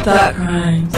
CRIMEZ.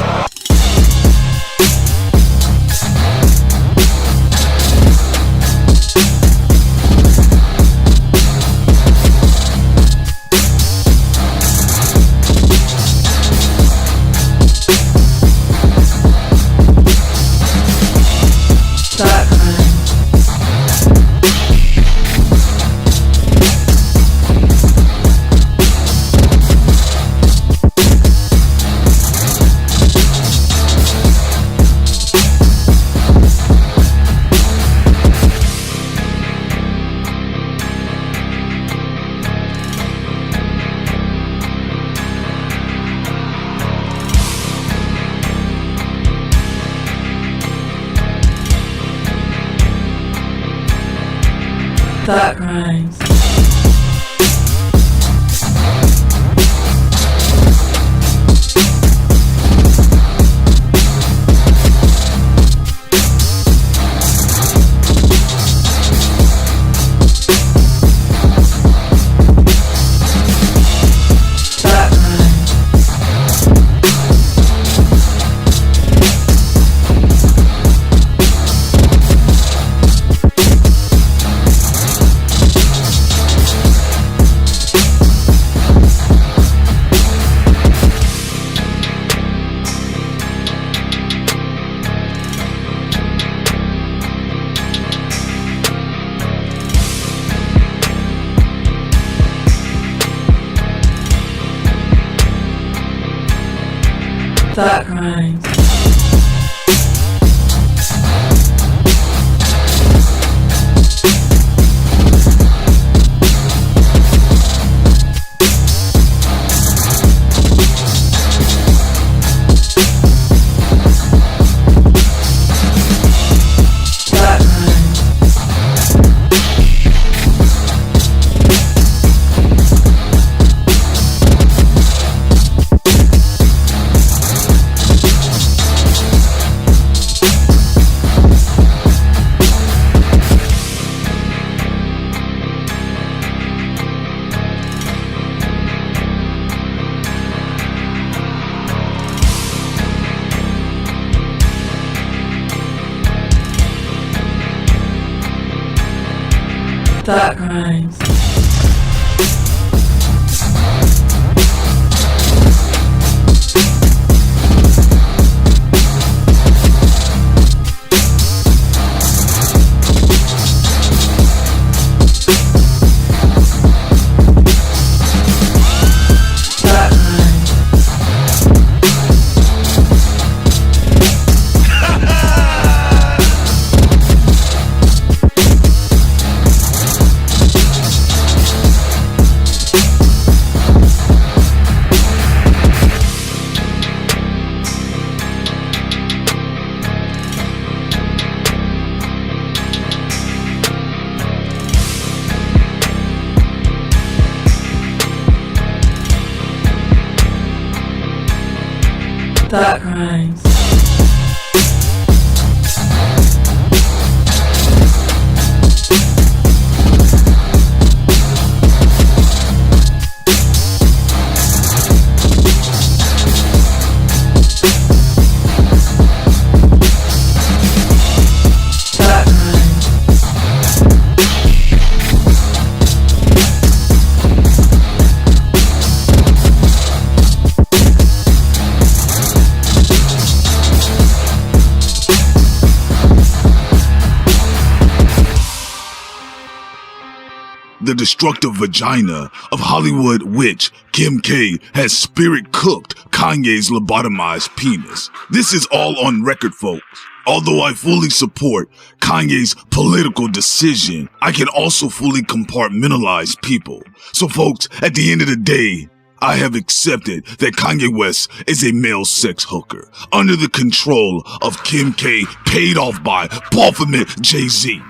The destructive vagina of Hollywood witch Kim K has spirit cooked Kanye's lobotomized penis. This is all on record, folks. Although I fully support Kanye's political decision, I can also fully compartmentalize people. So folks, at the end of the day, I have accepted that Kanye West is a male sex hooker under the control of Kim K, paid off by Baphomet Jay-Z.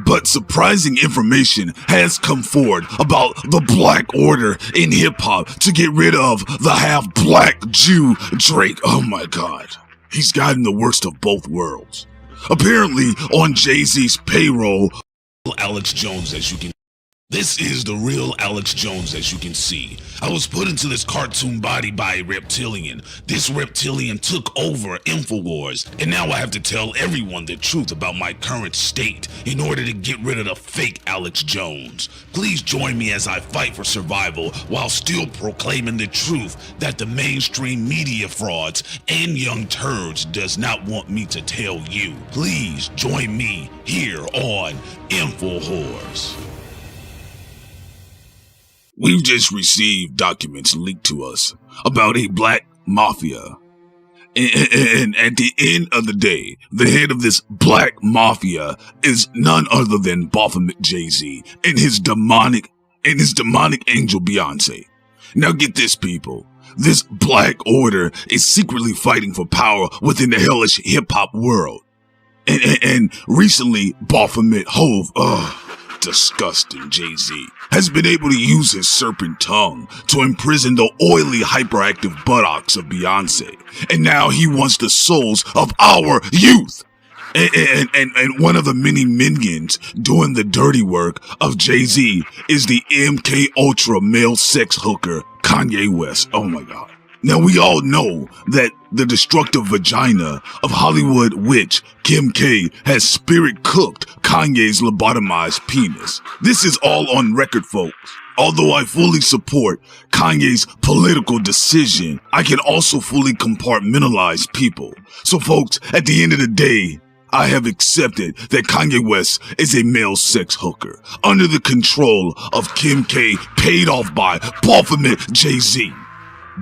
But surprising information has come forward about the Black Order in hip-hop to get rid of the half-black Jew Drake. Oh my god. He's gotten the worst of both worlds. Apparently, on Jay-Z's payroll, Alex Jones, as you can This is the real Alex Jones, as you can see. I was put into this cartoon body by a reptilian. This reptilian took over InfoWars, and now I have to tell everyone the truth about my current state in order to get rid of the fake Alex Jones. Please join me as I fight for survival while still proclaiming the truth that the mainstream media frauds and young turds does not want me to tell you. Please join me here on InfoWars. We've just received documents leaked to us about a black mafia. And at the end of the day, the head of this black mafia is none other than Baphomet Jay-Z and his demonic angel Beyonce. Now get this, people. This black order is secretly fighting for power within the hellish hip-hop world. And recently, Baphomet Hove, disgusting Jay-Z, has been able to use his serpent tongue to imprison the oily, hyperactive buttocks of Beyonce. And now he wants the souls of our youth. And one of the many minions doing the dirty work of Jay-Z is the MK Ultra male sex hooker, Kanye West. Oh my God. Now we all know that the destructive vagina of Hollywood witch Kim K has spirit cooked Kanye's lobotomized penis. This is all on record, folks. Although I fully support Kanye's political decision, I can also fully compartmentalize people. So folks, at the end of the day, I have accepted that Kanye West is a male sex hooker under the control of Kim K, paid off by Baphomet Jay-Z.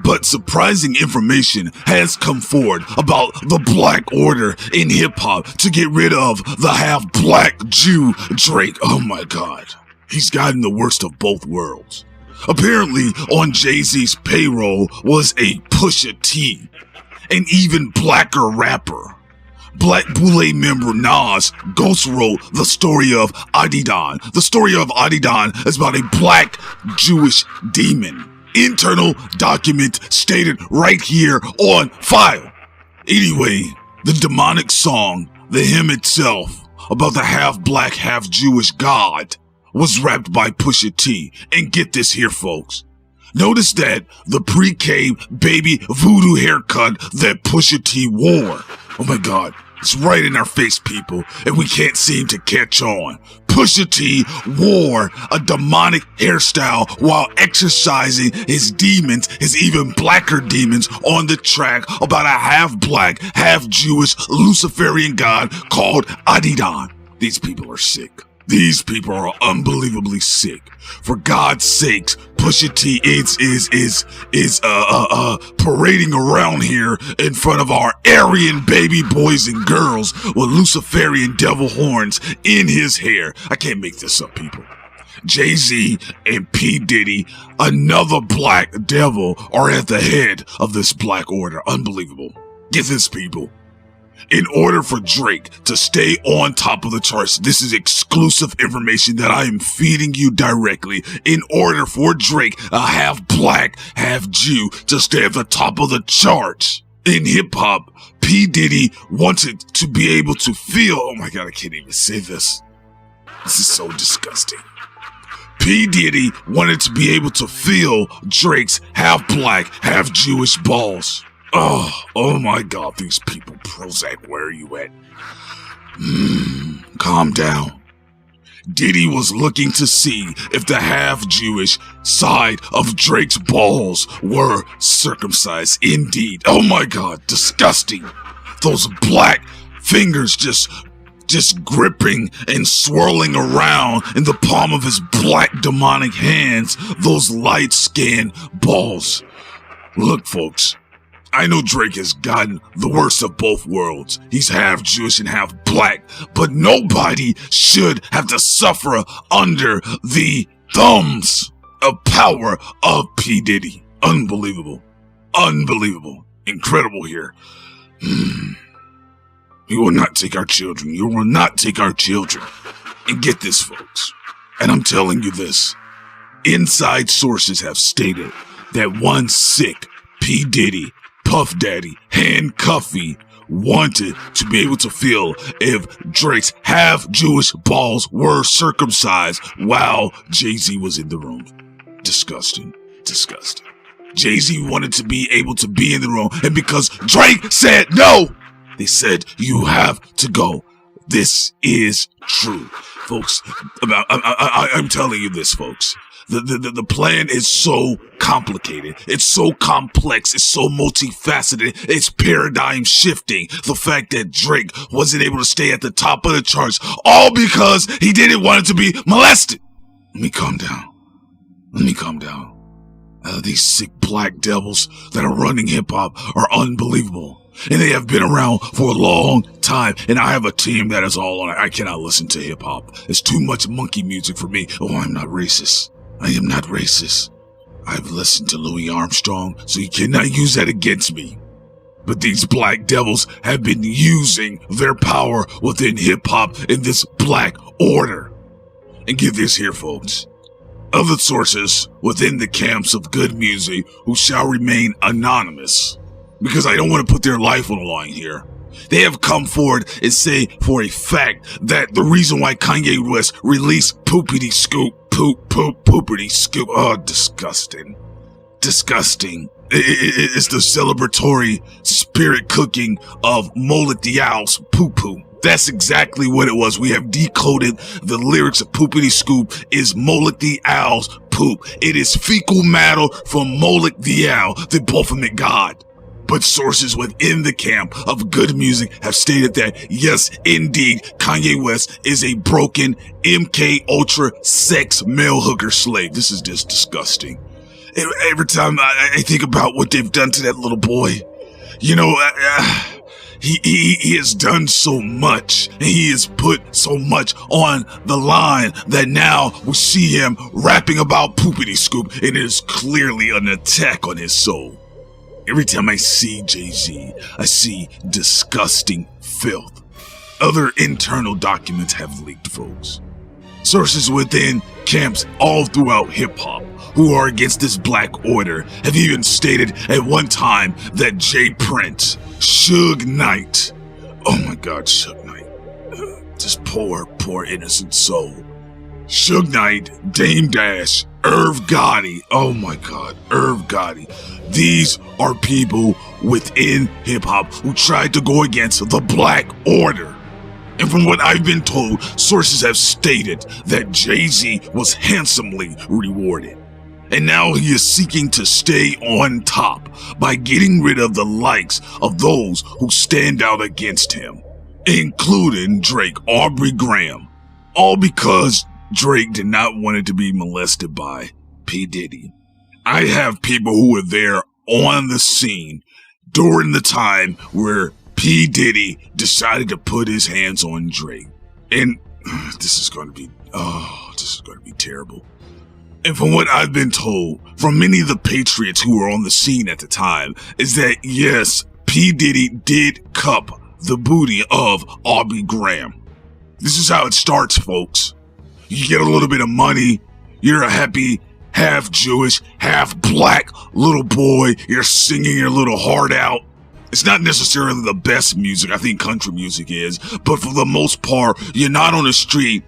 But surprising information has come forward about the black order in hip-hop to get rid of the half-black Jew Drake. Oh my God. He's gotten the worst of both worlds. Apparently, on Jay-Z's payroll was a Pusha T, an even blacker rapper. Black Boule member Nas ghost wrote the story of Adidon. The story of Adidon is about a black Jewish demon. Internal document stated right here on file. Anyway, the demonic song, the hymn itself, about the half-black, half-Jewish god, was rapped by Pusha T. And get this here, folks. Notice that the pre-K baby voodoo haircut that Pusha T wore. Oh my God. It's right in our face, people, and we can't seem to catch on. Pusha T wore a demonic hairstyle while exercising his demons, his even blacker demons, on the track about a half-black, half-Jewish Luciferian god called Adidon. These people are sick. These people are unbelievably sick. For God's sakes, Pusha T is parading around here in front of our Aryan baby boys and girls with Luciferian devil horns in his hair. I can't make this up, people. Jay-Z and P. Diddy, another black devil, are at the head of this black order. Unbelievable. Get this, people. In order for Drake to stay on top of the charts, this is exclusive information that I am feeding you directly. In order for Drake, a half-black, half-Jew, to stay at the top of the charts in hip-hop, P. Diddy wanted to be able to feel... Oh my God, I can't even say this. This is so disgusting. P. Diddy wanted to be able to feel Drake's half-black, half-Jewish balls. Oh my God, these people. Prozac, where are you at? Calm down. Diddy was looking to see if the half-Jewish side of Drake's balls were circumcised indeed. Oh my God, disgusting. Those black fingers just gripping and swirling around in the palm of his black demonic hands. Those light-skinned balls. Look, folks. I know Drake has gotten the worst of both worlds. He's half Jewish and half black, but nobody should have to suffer under the thumbs of power of P. Diddy. Unbelievable. Unbelievable. Incredible here. You will not take our children. You will not take our children. And get this, folks. And I'm telling you this. Inside sources have stated that one sick P. Diddy, Puff Daddy, Handcuffy, wanted to be able to feel if Drake's half-Jewish balls were circumcised while Jay-Z was in the room. Disgusting. Disgusting. Jay-Z wanted to be able to be in the room, and because Drake said no, they said, you have to go. This is true. Folks, I'm telling you this, folks. The plan is so complicated. It's so complex. It's so multifaceted. It's paradigm shifting. The fact that Drake wasn't able to stay at the top of the charts, all because he didn't want it to be molested. Let me calm down. These sick black devils that are running hip-hop are unbelievable. And they have been around for a long time. And I have a team that is all on it. I cannot listen to hip-hop. It's too much monkey music for me. Oh, I'm not racist. I am not racist. I've listened to Louis Armstrong, so you cannot use that against me. But these black devils have been using their power within hip-hop in this black order. And get this here, folks. Other sources within the camps of good music who shall remain anonymous, because I don't want to put their life on the line here. They have come forward and say for a fact that the reason why Kanye West released Poopity Scoop, Poopity Scoop, oh, disgusting. It's the celebratory spirit cooking of Moloch the Owl's poo-poo. That's exactly what it was. We have decoded the lyrics of Poopity Scoop is Moloch the Owl's poop. It is fecal matter from Moloch the Owl, the Baphomet god. But sources within the camp of good music have stated that, yes, indeed, Kanye West is a broken MK Ultra sex male hooker slave. This is just disgusting. Every time I think about what they've done to that little boy, you know, he has done so much, and he has put so much on the line that now we see him rapping about Poopity Scoop, and it is clearly an attack on his soul. Every time I see Jay-Z, I see disgusting filth. Other internal documents have leaked, folks. Sources within camps all throughout hip-hop who are against this black order have even stated at one time that Jay Prince, Suge Knight, oh my God, Suge Knight, this poor innocent soul. Suge Knight, Dame Dash, Irv Gotti, oh my God, Irv Gotti. These are people within hip-hop who tried to go against the black order. And from what I've been told, sources have stated that Jay-Z was handsomely rewarded. And now he is seeking to stay on top by getting rid of the likes of those who stand out against him, including Drake, Aubrey Graham, all because Drake did not want it to be molested by P. Diddy. I have people who were there on the scene during the time where P. Diddy decided to put his hands on Drake. And this is going to be terrible. And from what I've been told from many of the patriots who were on the scene at the time is that, yes, P. Diddy did cup the booty of Aubrey Graham. This is how it starts, folks. You get a little bit of money, you're a happy half Jewish, half black little boy, you're singing your little heart out. It's not necessarily the best music, I think country music is, but for the most part, you're not on the street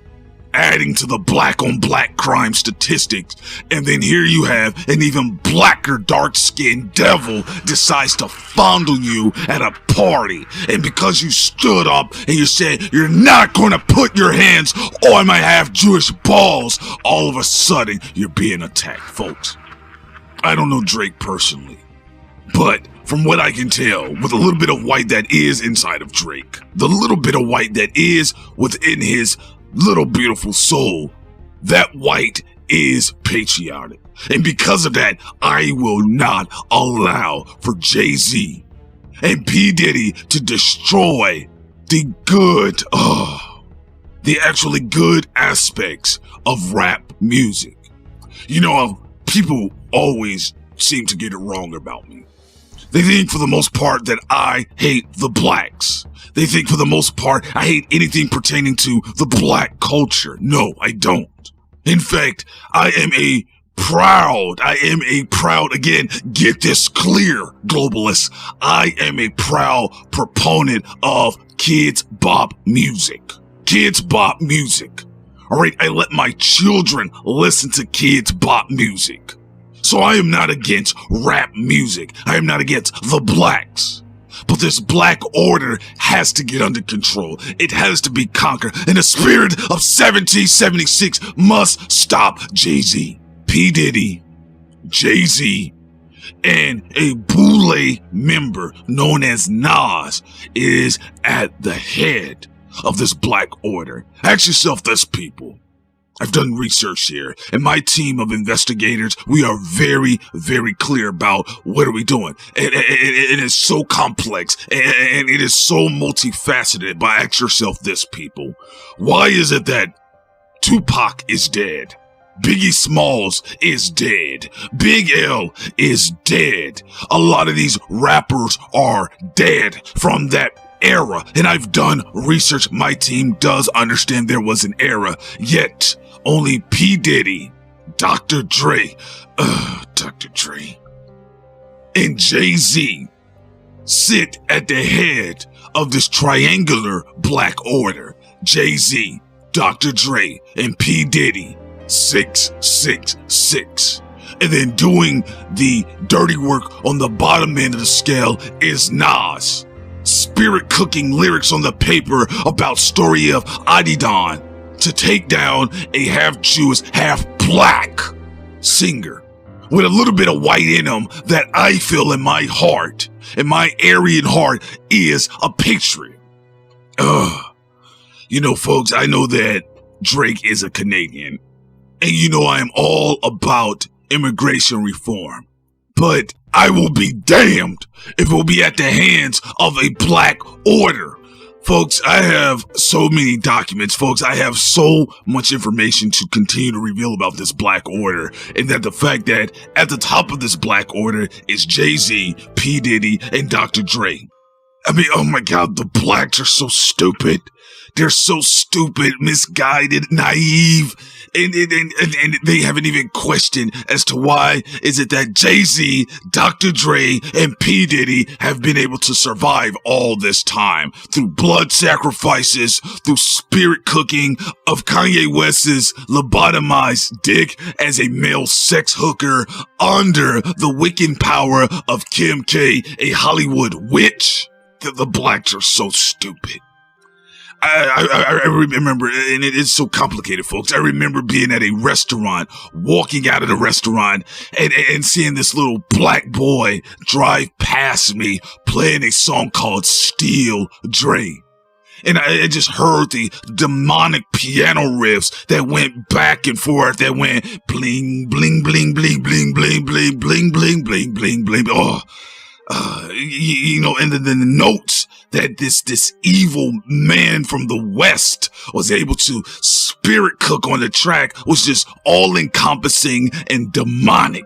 adding to the black on black crime statistics. And then here you have an even blacker dark-skinned devil decides to fondle you at a party. And because you stood up and you said you're not going to put your hands on my half-Jewish balls, all of a sudden you're being attacked, folks. I don't know Drake personally, but from what I can tell, with a little bit of white that is inside of Drake, the little bit of white that is within his little beautiful soul, that white is patriotic. And because of that, I will not allow for Jay-Z and P. Diddy to destroy the actually good aspects of rap music. You know, people always seem to get it wrong about me. They think for the most part that I hate the blacks. They think for the most part I hate anything pertaining to the black culture. No, I don't. In fact, I am a proud. I am a proud, again, get this clear, globalists. I am a proud proponent of Kids Bop music. Kids Bop music. Alright, I let my children listen to Kids Bop music. So I am not against rap music. I am not against the blacks. But this black order has to get under control. It has to be conquered. And the spirit of 1776 must stop. Jay-Z, P. Diddy, Jay-Z, and a Boule member known as Nas is at the head of this black order. Ask yourself this, people. I've done research here, and my team of investigators, we are very, very clear about what are we doing. It is so complex, and it is so multifaceted, but ask yourself this, people. Why is it that Tupac is dead? Biggie Smalls is dead. Big L is dead. A lot of these rappers are dead from that era, and I've done research. My team does understand there was an era, yet only P. Diddy, Dr. Dre, and Jay-Z sit at the head of this triangular black order. Jay-Z, Dr. Dre, and P. Diddy, 666. And then doing the dirty work on the bottom end of the scale is Nas. Spirit cooking lyrics on the paper about story of Adidon to take down a half Jewish, half black singer with a little bit of white in him that I feel in my heart, in my Aryan heart, is a patriot. You know, folks, I know that Drake is a Canadian, and you know I am all about immigration reform, but I will be damned if it will be at the hands of a black order. Folks, I have so many documents, folks. I have so much information to continue to reveal about this black order, and that the fact that at the top of this black order is Jay-Z, P. Diddy, and Dr. Dre. I mean, oh my God, the blacks are so stupid. They're so stupid, misguided, naive, and they haven't even questioned as to why is it that Jay-Z, Dr. Dre, and P. Diddy have been able to survive all this time through blood sacrifices, through spirit cooking of Kanye West's lobotomized dick as a male sex hooker under the wicked power of Kim K, a Hollywood witch. The blacks are so stupid. I remember, and it is so complicated, folks. I remember being at a restaurant, walking out of the restaurant, and seeing this little black boy drive past me, playing a song called Steel Dre. And I just heard the demonic piano riffs that went back and forth, that went bling, bling, bling, bling, bling, bling, bling, bling, bling, bling, bling, bling. Oh, you know, and then the notes that this evil man from the West was able to spirit cook on the track was just all encompassing and demonic.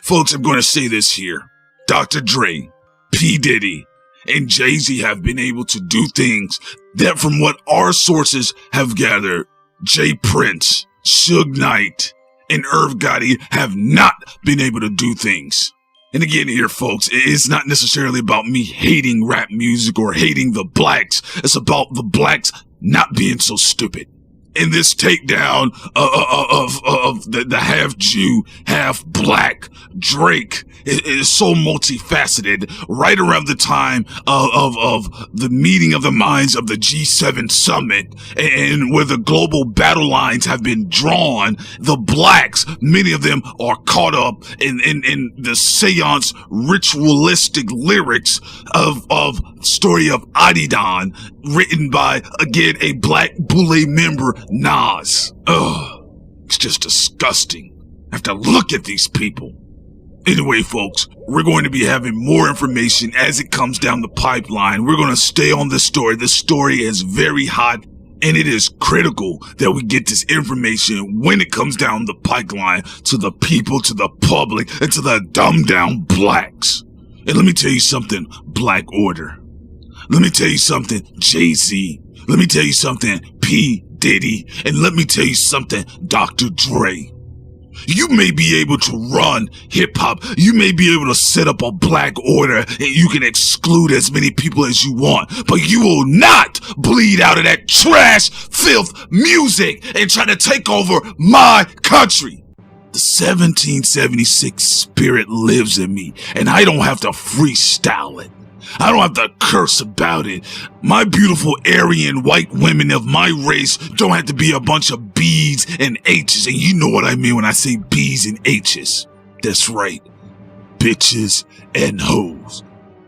Folks, I'm going to say this here. Dr. Dre, P. Diddy, and Jay-Z have been able to do things that, from what our sources have gathered, Jay Prince, Suge Knight, and Irv Gotti have not been able to do things. And again here, folks, it's not necessarily about me hating rap music or hating the blacks. It's about the blacks not being so stupid. In this takedown of the half Jew, half black Drake is so multifaceted. Right around the time of the meeting of the minds of the G7 summit, and where the global battle lines have been drawn, the blacks, many of them are caught up in the seance ritualistic lyrics of story of Adidon, written by, again, a black Boule member, Nas. Ugh, it's just disgusting. I have to look at these people. Anyway, folks, we're going to be having more information as it comes down the pipeline. We're going to stay on this story. This story is very hot, and it is critical that we get this information when it comes down the pipeline to the people, to the public, and to the dumbed down blacks. And let me tell you something, Black Order. Let me tell you something, Jay-Z. Let me tell you something, P. Diddy. And let me tell you something, Dr. Dre. You may be able to run hip-hop. You may be able to set up a black order and you can exclude as many people as you want. But you will not bleed out of that trash, filth, music and try to take over my country. The 1776 spirit lives in me and I don't have to freestyle it. I don't have to curse about it. My beautiful Aryan white women of my race don't have to be a bunch of B's and H's. And you know what I mean when I say B's and H's. That's right. Bitches and hoes.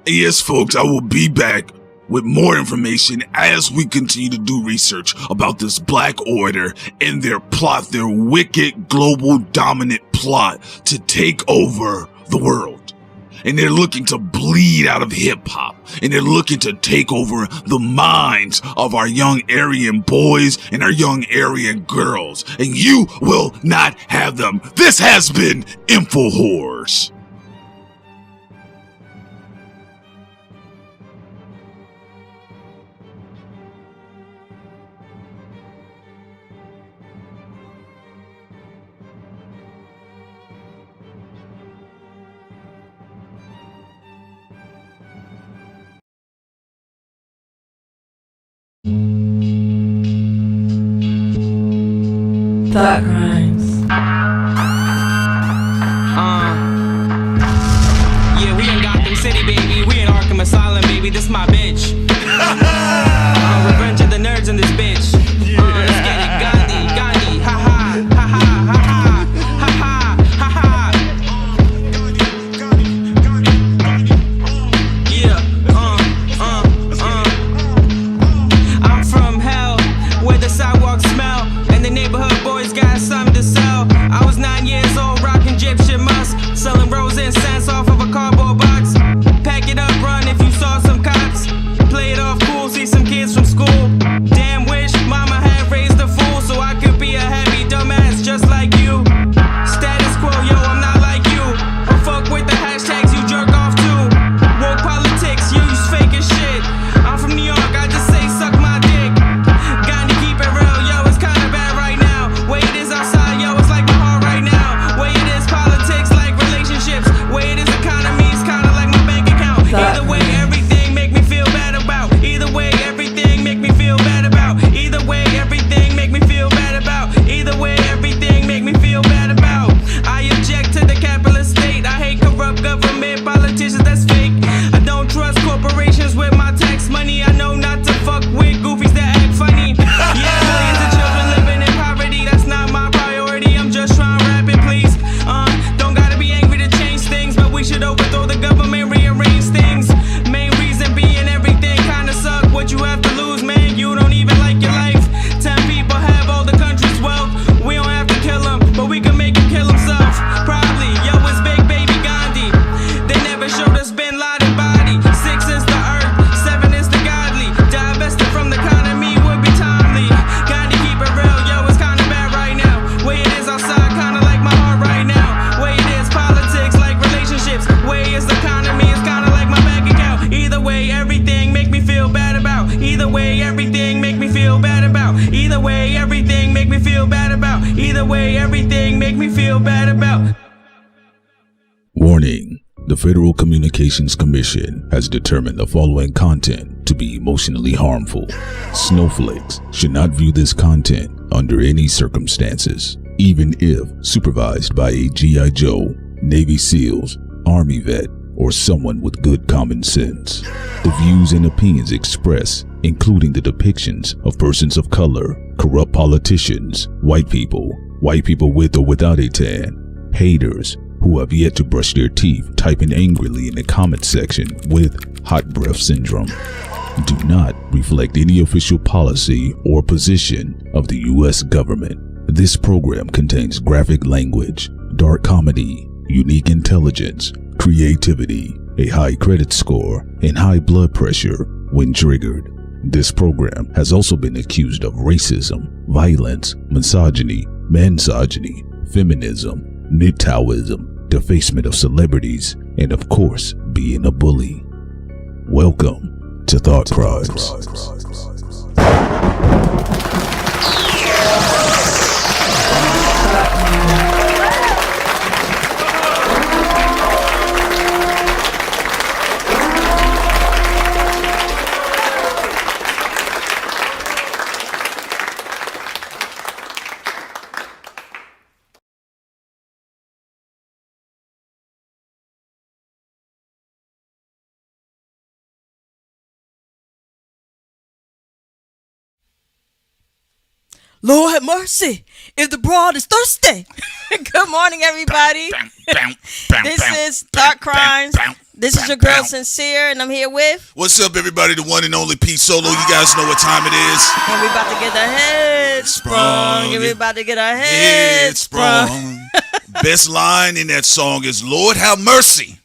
And yes, folks, I will be back with more information as we continue to do research about this Black Order and their plot, their wicked global dominant plot to take over the world. And they're looking to bleed out of hip-hop. And they're looking to take over the minds of our young Aryan boys and our young Aryan girls. And you will not have them. This has been InfoHorrors. Thought crimes. Yeah, we in Gotham City, baby. We in Arkham Asylum, baby. This my bitch. Revenge of the nerds in this bitch. Let's get it. Gandhi, ha ha, ha ha, ha ha, ha ha, ha ha. Yeah, I'm from hell, where the sidewalks smell, and the neighborhood boys got something to sell. I was 9 years old, rocking Egyptian musk, selling rose incense off of a cardboard box. Pack it up, run if you saw some cops. Play it off cool, see some kids from school. Damn wish mama had raised a fool so I could be a happy dumbass just like you. Status quo, yo, I'm not like you. Or fuck with the hashtags you jerk off to. Woke politics, you use fake as shit. I'm from New York, I just say suck my dick. Gotta keep it real, yo, it's kinda bad right now. Way it is outside, yo, it's like my heart right now. Way it is politics, like relationships. Way it is economy, it's kinda like my bank account. Either way, everything make me feel bad about. Either way, everything make me feel bad about. Either way, everything make me feel bad about. Either way, everything make me feel bad about. I object to the capitalist state. I hate corrupt government politicians, that's fake. I don't trust corporations with my tax money. I know not to fuck with goofies that act funny. Yeah, millions of children living in poverty. That's not my priority. I'm just trying to rap it, please. Don't gotta be angry to change things, but we should overthrow the government, rearrange things. Main reason being everything kinda suck. What you have to lose, man, you don't even like your life. 10 people have all the country's wealth. We don't have to kill him, but we can make him kill himself. Probably, yo, it's Big Baby Gandhi. They never showed us Bin Laden body. 6 is the earth, 7 is the godly. Divested from the economy would be timely. Gotta keep it real, yo, it's kinda bad right now. Way it is outside, kinda like my heart right now. Way it is politics, like relationships. Way it's economy, it's kinda like my bank account. Either way, everything make me feel bad about. Either way, everything make me feel bad about. Either way, everything make me feel bad about. Either way, everything make me feel bad about. Warning. The Federal Communications Commission has determined the following content to be emotionally harmful. Snowflakes should not view this content under any circumstances, even if supervised by a G.I. Joe, Navy SEALs, Army vet, or someone with good common sense. The views and opinions expressed, including the depictions of persons of color, corrupt politicians, white people with or without a tan, haters who have yet to brush their teeth typing angrily in the comment section with hot breath syndrome, do not reflect any official policy or position of the U.S. government. This program contains graphic language, dark comedy, unique intelligence, creativity, a high credit score, and high blood pressure when triggered. This program has also been accused of racism, violence, misogyny, mansogyny, feminism, MGTOWism, defacement of celebrities, and of course, being a bully. Welcome to Thought Crimes. Lord have mercy if the broad is thirsty. Good morning, everybody. This is Thought Crimes. This is your girl Sincere, and I'm here with. What's up, everybody? The one and only P Solo. You guys know what time it is. And we about to get our heads sprung. And we about to get our heads sprung. Best line in that song is, Lord have mercy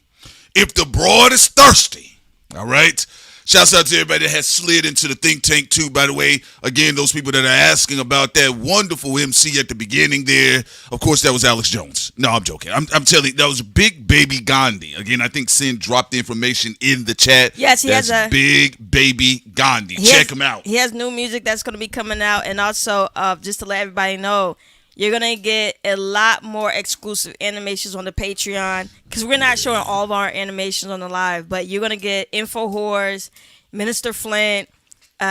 if the broad is thirsty. All right. Shouts out to everybody that has slid into the think tank too, by the way. Again, those people that are asking about that wonderful MC at the beginning there. Of course, that was Alex Jones. No, I'm joking. I'm telling you, that was Big Baby Gandhi. Again, I think Sin dropped the information in the chat. Yes, he has a Big Baby Gandhi. Check him out. He has new music that's going to be coming out. And also, just to let everybody know, you're going to get a lot more exclusive animations on the Patreon because we're not showing all of our animations on the live, but you're going to get Info Whores, Minister Flint,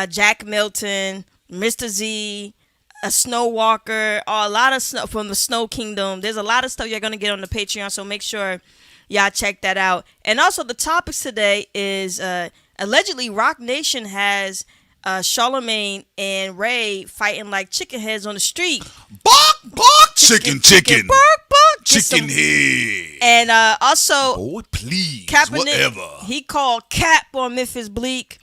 Jack Milton, Mr. Z, a Snow Walker, a lot of snow from the Snow Kingdom. There's a lot of stuff you're going to get on the Patreon, so make sure y'all check that out. And also the topics today is allegedly Rock Nation has Charlemagne and Ray fighting like chicken heads on the street. Bark, bark, chicken. Bark, bark. Chicken head. And also, boy, please, Kaepernick, whatever. He called Cap on Memphis Bleak.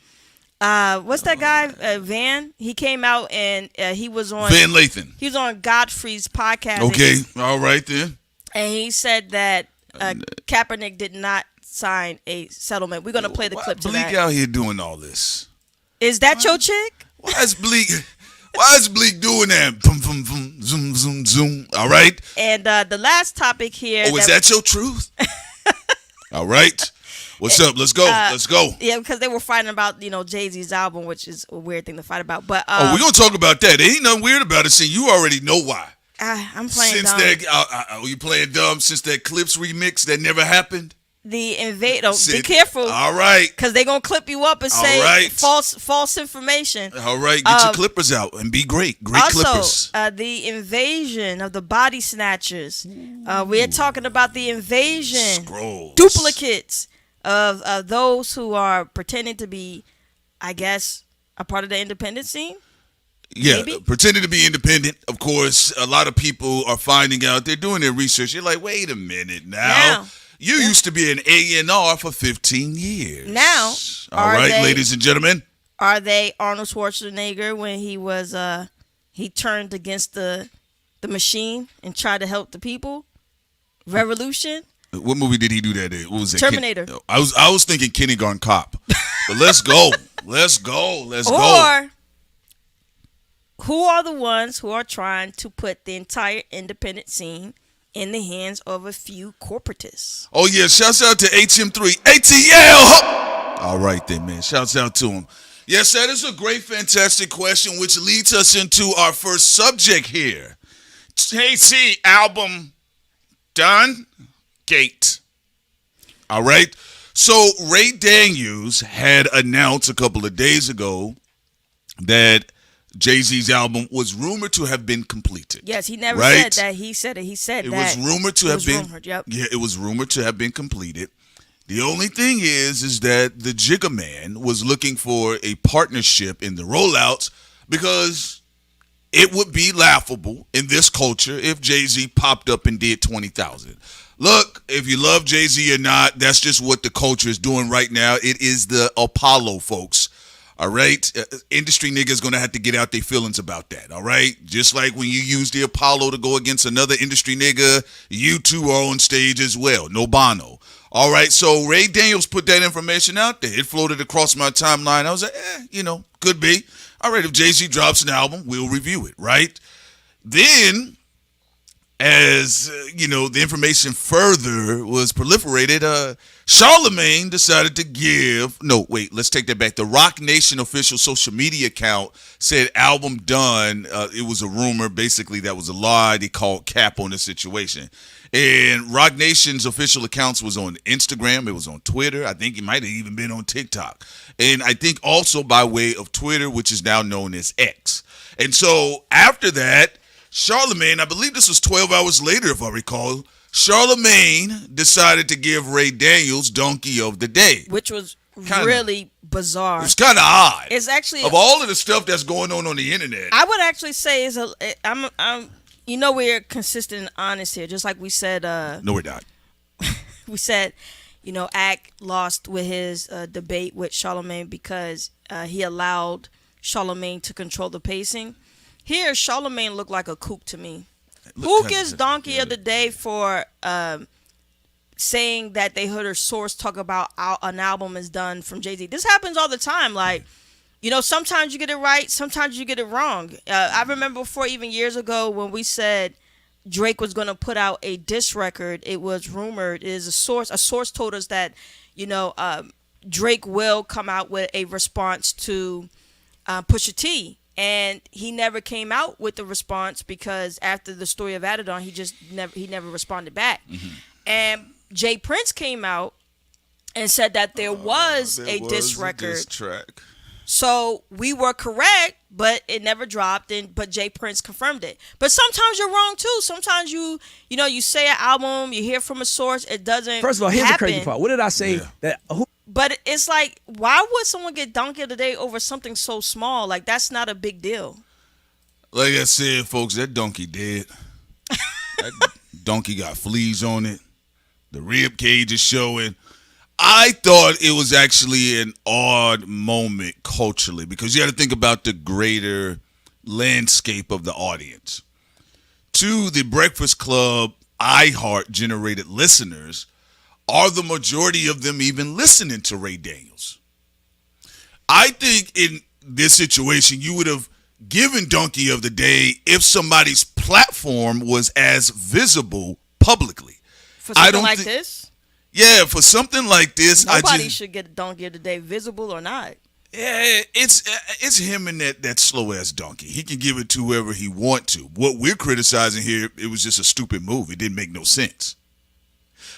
What's that guy? Van. He came out and he was on Van Lathan. He was on Godfrey's podcast. Okay, all right then. And he said that Kaepernick did not sign a settlement. We're gonna play the clip to that. Bleak out here doing all this. Is that your chick? Why is Bleak doing that? Boom, boom, boom, zoom, zoom, zoom. All right. And the last topic here. Oh, is that your truth? All right. What's up? Let's go. Let's go. Yeah, because they were fighting about, Jay-Z's album, which is a weird thing to fight about. But we're gonna talk about that. There ain't nothing weird about it. See, you already know why. I'm playing since dumb. You playing dumb since that Clips remix that never happened. The invade. Oh, be careful. All right. Because they're going to clip you up and say false information. All right. Get your clippers out and be great. Great clippers. Also, the invasion of the body snatchers. We're talking about the invasion. Scrolls. Duplicates of those who are pretending to be, I guess, a part of the independent scene. Yeah, maybe? Pretending to be independent. Of course, a lot of people are finding out. They're doing their research. You're like, wait a minute now. You used to be an A&R for 15 years. Now, all right, ladies and gentlemen. Are they Arnold Schwarzenegger when he was he turned against the machine and tried to help the people? Revolution. What movie did he do that in? What was it? Terminator. I was thinking Kindergarten Cop. But let's go. Let's go. Or who are the ones who are trying to put the entire independent scene in the hands of a few corporatists? Oh, yeah. Shouts out to HM3. ATL! All right, then, man. Shouts out to him. Yes, that is a great, fantastic question, which leads us into our first subject here. KC album done? Gate. All right. So, Ray Daniels had announced a couple of days ago that Jay-Z's album was rumored to have been completed. Yes, he never said that. He said it. He said it that. It was rumored to have been. Yep. Yeah, it was rumored to have been completed. The only thing is that the Jigga Man was looking for a partnership in the rollouts because it would be laughable in this culture if Jay-Z popped up and did 20,000. Look, if you love Jay-Z or not, that's just what the culture is doing right now. It is the Apollo, folks. All right, industry niggas gonna have to get out their feelings about that. All right, just like when you use the Apollo to go against another industry nigga, you two are on stage as well. No bono. All right, so Ray Daniels put that information out there. It floated across my timeline. I was like, could be. All right, if Jay-Z drops an album, we'll review it. Right. Then, as the information further was proliferated, Charlemagne decided to let's take that back. The Rock Nation official social media account said album done. It was a rumor. Basically, that was a lie. They called cap on the situation. And Rock Nation's official accounts was on Instagram. It was on Twitter. I think it might have even been on TikTok. And I think also by way of Twitter, which is now known as X. And so after that, Charlemagne, I believe this was 12 hours later, if I recall, Charlemagne decided to give Ray Daniels Donkey of the Day. Which was really bizarre. It's kind of odd. It's actually of all of the stuff that's going on the internet. I would actually say I'm we're consistent and honest here, just like we said. No, we're not. We said, Ack lost with his debate with Charlemagne because he allowed Charlemagne to control the pacing. Here, Charlemagne looked like a kook to me. Who gives Donkey of the Day for saying that they heard a source talk about an album is done from Jay-Z? This happens all the time. Like, sometimes you get it right, sometimes you get it wrong. I remember before, even years ago, when we said Drake was going to put out a diss record, it was rumored. A source told us that, Drake will come out with a response to Pusha T. And he never came out with the response because after the story of Adidon, he never responded back. Mm-hmm. And Jay Prince came out and said that there was a diss record. Diss track. So we were correct, but it never dropped. But Jay Prince confirmed it. But sometimes you're wrong too. Sometimes you say an album, you hear from a source, it doesn't. First of all, here's the crazy part. What did I say? Yeah. But it's like, why would someone get Donkey of the Day over something so small? Like, that's not a big deal. Like I said, folks, that donkey dead. That donkey got fleas on it. The rib cage is showing. I thought it was actually an odd moment culturally because you got to think about the greater landscape of the audience. To the Breakfast Club iHeart generated listeners, are the majority of them even listening to Ray Daniels? I think in this situation, you would have given Donkey of the Day if somebody's platform was as visible publically. For something like this? Yeah, for something like this, nobody should get Donkey of the Day, visible or not. Yeah, it's him and that slow ass donkey. He can give it to whoever he want to. What we're criticizing here, it was just a stupid move. It didn't make no sense.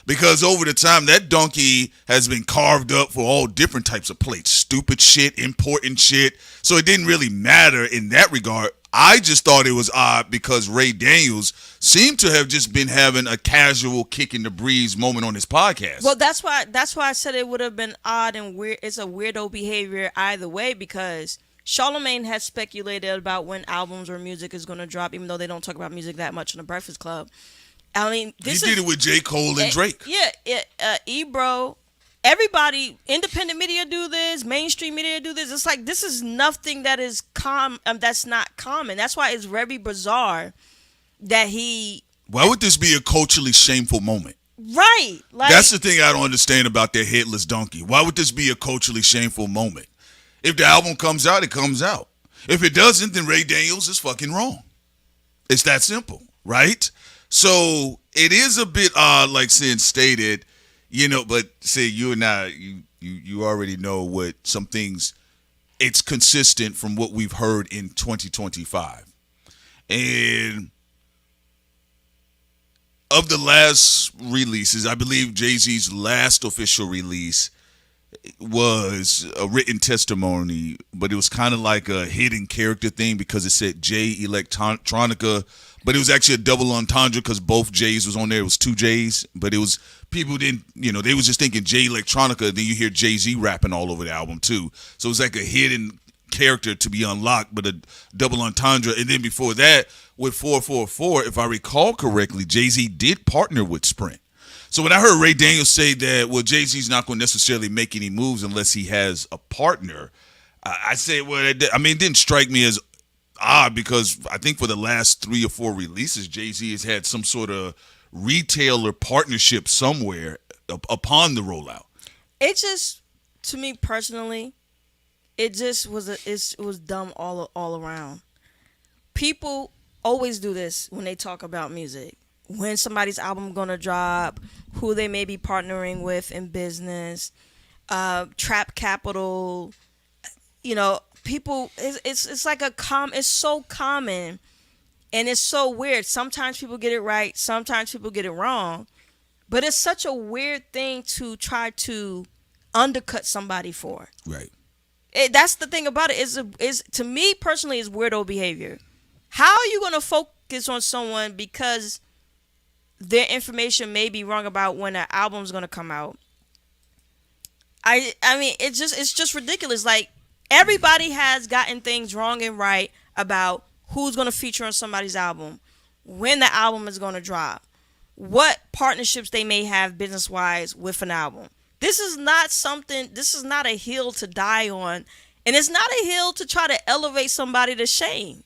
Because over the time, that donkey has been carved up for all different types of plates. Stupid shit, important shit. So it didn't really matter in that regard. I just thought it was odd because Ray Daniels seemed to have just been having a casual kick in the breeze moment on his podcast. Well, that's why I said it would have been odd and weird. It's a weirdo behavior either way because Charlemagne has speculated about when albums or music is going to drop, even though they don't talk about music that much in the Breakfast Club. I mean, he did it with J. Cole and Drake. Yeah, Ebro, everybody, independent media do this, mainstream media do this. It's like this is nothing that is that's not common. That's why it's very bizarre that he. Why would this be a culturally shameful moment? Right. Like, that's the thing I don't understand about that headless donkey. Why would this be a culturally shameful moment? If the album comes out, it comes out. If it doesn't, then Ray Daniels is fucking wrong. It's that simple, right? So it is a bit odd, like Sin stated, but say you and I, you already know what some things, it's consistent from what we've heard in 2025. And of the last releases, I believe Jay-Z's last official release was a written testimony, but it was kind of like a hidden character thing because it said J Electronica, but it was actually a double entendre because both J's was on there. It was two J's, but it was people didn't, they was just thinking J Electronica. Then you hear Jay-Z rapping all over the album too. So it was like a hidden character to be unlocked, but a double entendre. And then before that, with 444, if I recall correctly, Jay-Z did partner with Sprint. So when I heard Ray Daniels say that, well, Jay-Z's not going to necessarily make any moves unless he has a partner, I said, well, it didn't strike me as odd because I think for the last 3 or 4 releases, Jay-Z has had some sort of retailer partnership somewhere upon the rollout. It just, to me personally, it just was it was dumb all around. People always do this when they talk about music. When somebody's album gonna drop, who they may be partnering with in business, Trap Capital, people. It's like it's so common, and it's so weird. Sometimes people get it right, sometimes people get it wrong, but it's such a weird thing to try to undercut somebody for. Right. That's the thing about it. Is to me personally, is weirdo behavior. How are you gonna focus on someone because their information may be wrong about when an album's going to come out? I mean, it's just ridiculous. Like everybody has gotten things wrong and right about who's going to feature on somebody's album, when the album is going to drop, what partnerships they may have business wise with an album. This is not something. This is not a hill to die on, and it's not a hill to try to elevate somebody to shame.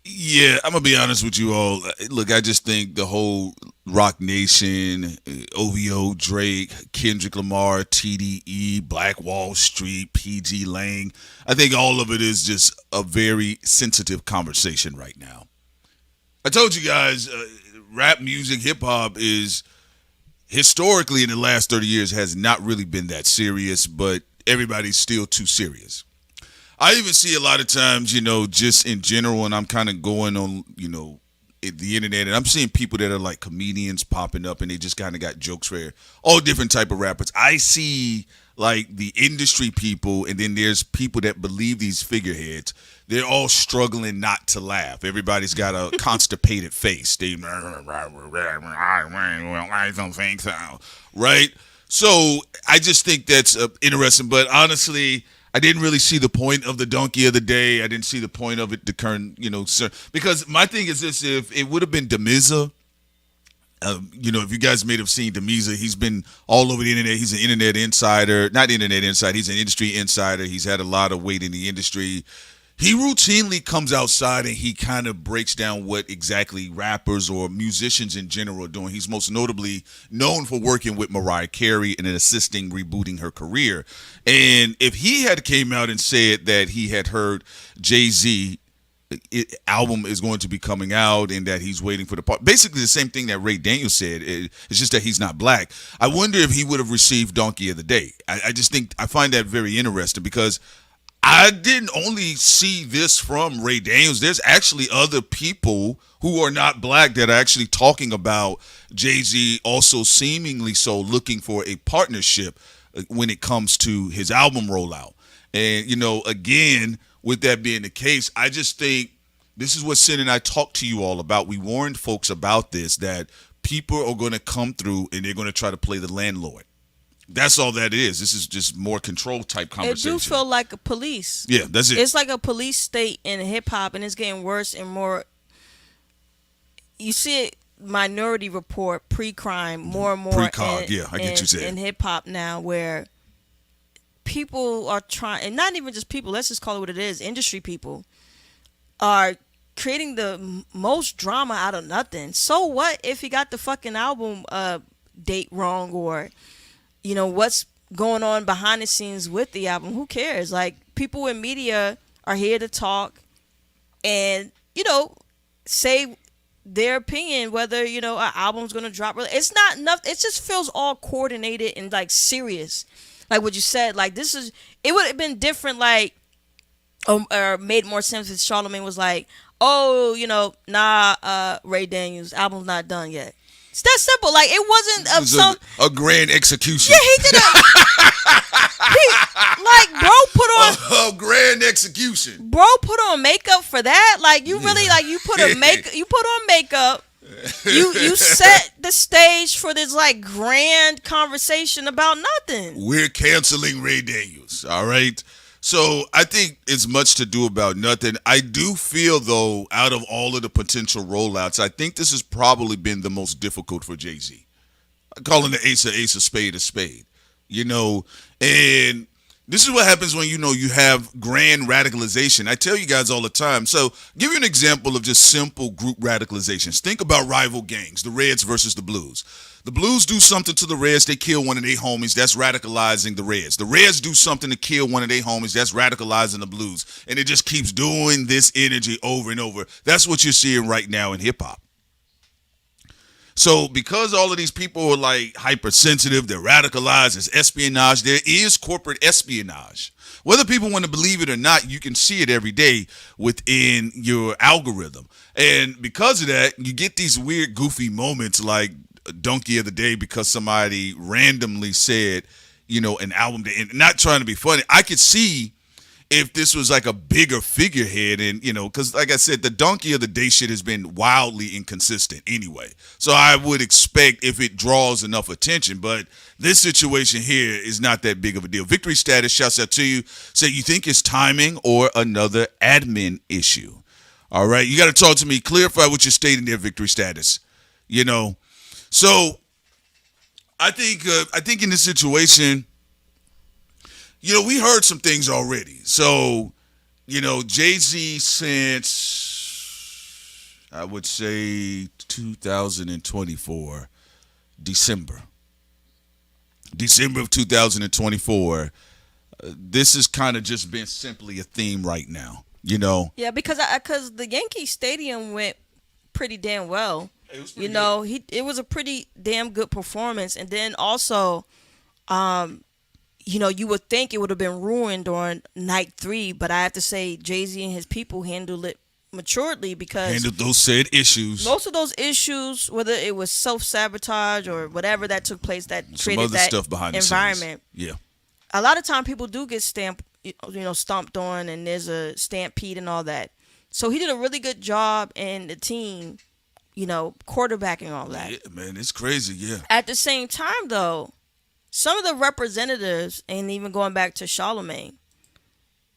Yeah, I'm gonna be honest with you all. Look, I just think the whole Rock Nation, OVO, Drake, Kendrick Lamar, TDE, Black Wall Street, PG Lang. I think all of it is just a very sensitive conversation right now. I told you guys, rap music, hip hop is historically in the last 30 years has not really been that serious, but everybody's still too serious. I even see a lot of times, just in general, and I'm kind of going on, the internet, and I'm seeing people that are like comedians popping up, and they just kind of got jokes for all different type of rappers. I see like the industry people, and then there's people that believe these figureheads. They're all struggling not to laugh. Everybody's got a constipated face. They, I don't think so, right? So I just think that's interesting, but honestly, I didn't really see the point of the donkey of the day. I didn't see the point of it, the current, because my thing is this: if it would have been Demiza, if you guys may have seen Demiza, he's been all over the internet. He's an internet insider, not internet insider. He's an industry insider. He's had a lot of weight in the industry. He routinely comes outside and he kind of breaks down what exactly rappers or musicians in general are doing. He's most notably known for working with Mariah Carey and assisting rebooting her career. And if he had came out and said that he had heard Jay-Z album is going to be coming out and that he's waiting for the part, basically the same thing that Ray Daniels said. It's just that he's not black. I wonder if he would have received Donkey of the Day. I find that very interesting because I didn't only see this from Ray Daniels. There's actually other people who are not black that are actually talking about Jay-Z also seemingly so looking for a partnership when it comes to his album rollout. And, again, with that being the case, I just think this is what Sin and I talked to you all about. We warned folks about this, that people are going to come through and they're going to try to play the landlord. That's all that is. This is just more control type conversation. It do feel like a police. Yeah, that's it. It's like a police state in hip hop, and it's getting worse and more. You see it, Minority Report, pre-crime, more and more. Pre-cog, yeah, I get what you said. In hip hop now, where people are trying, and not even just people, let's just call it what it is, industry people are creating the most drama out of nothing. So what if he got the fucking album date wrong, or what's going on behind the scenes with the album? Who cares? Like, people in media are here to talk and, say their opinion, whether, an album's going to drop. It's not enough. It just feels all coordinated and like serious. Like what you said, like it would have been different, like, or made more sense if Charlamagne was like, oh, Ray Daniels, album's not done yet. It's that simple. Like, it wasn't a grand execution. Yeah, he did bro put on a grand execution. Bro put on makeup for that. Like, you really you put on makeup. You set the stage for this like grand conversation about nothing. We're canceling Ray Daniels. All right. So I think it's much to do about nothing. I do feel, though, out of all of the potential rollouts, I think this has probably been the most difficult for Jay-Z. Calling the ace a spade, and this is what happens when, you have grand radicalization. I tell you guys all the time. So give you an example of just simple group radicalizations. Think about rival gangs, the Reds versus the Blues. The Blues do something to the Reds, they kill one of their homies, that's radicalizing the Reds. The Reds do something to kill one of their homies, that's radicalizing the Blues. And it just keeps doing this energy over and over. That's what you're seeing right now in hip-hop. So because all of these people are like hypersensitive, they're radicalized, it's espionage, there is corporate espionage. Whether people want to believe it or not, you can see it every day within your algorithm. And because of that, you get these weird, goofy moments like Donkey of the Day because somebody randomly said, an album, and not trying to be funny. I could see if this was like a bigger figurehead, and because like I said, the donkey of the day shit has been wildly inconsistent anyway. So I would expect if it draws enough attention, but this situation here is not that big of a deal. Victory Status shouts out to you. Say you think it's timing or another admin issue. All right, you got to talk to me. Clarify what you're stating there, Victory Status. So I think in this situation, we heard some things already. So, Jay-Z since, I would say, 2024, December of 2024, this has kind of just been simply a theme right now, Yeah, because the Yankee Stadium went pretty damn well. It was pretty good. It was a pretty damn good performance. And then also, you would think it would have been ruined on night 3, but I have to say Jay-Z and his people handled it maturely because handled those said issues. Most of those issues, whether it was self-sabotage or whatever that took place that Some created other that stuff behind environment. The scenes. Yeah. A lot of time people do get stomped on, and there's a stampede and all that. So he did a really good job, and the team, quarterbacking all that. Yeah, man, it's crazy, yeah. At the same time, though, some of the representatives, and even going back to Charlemagne,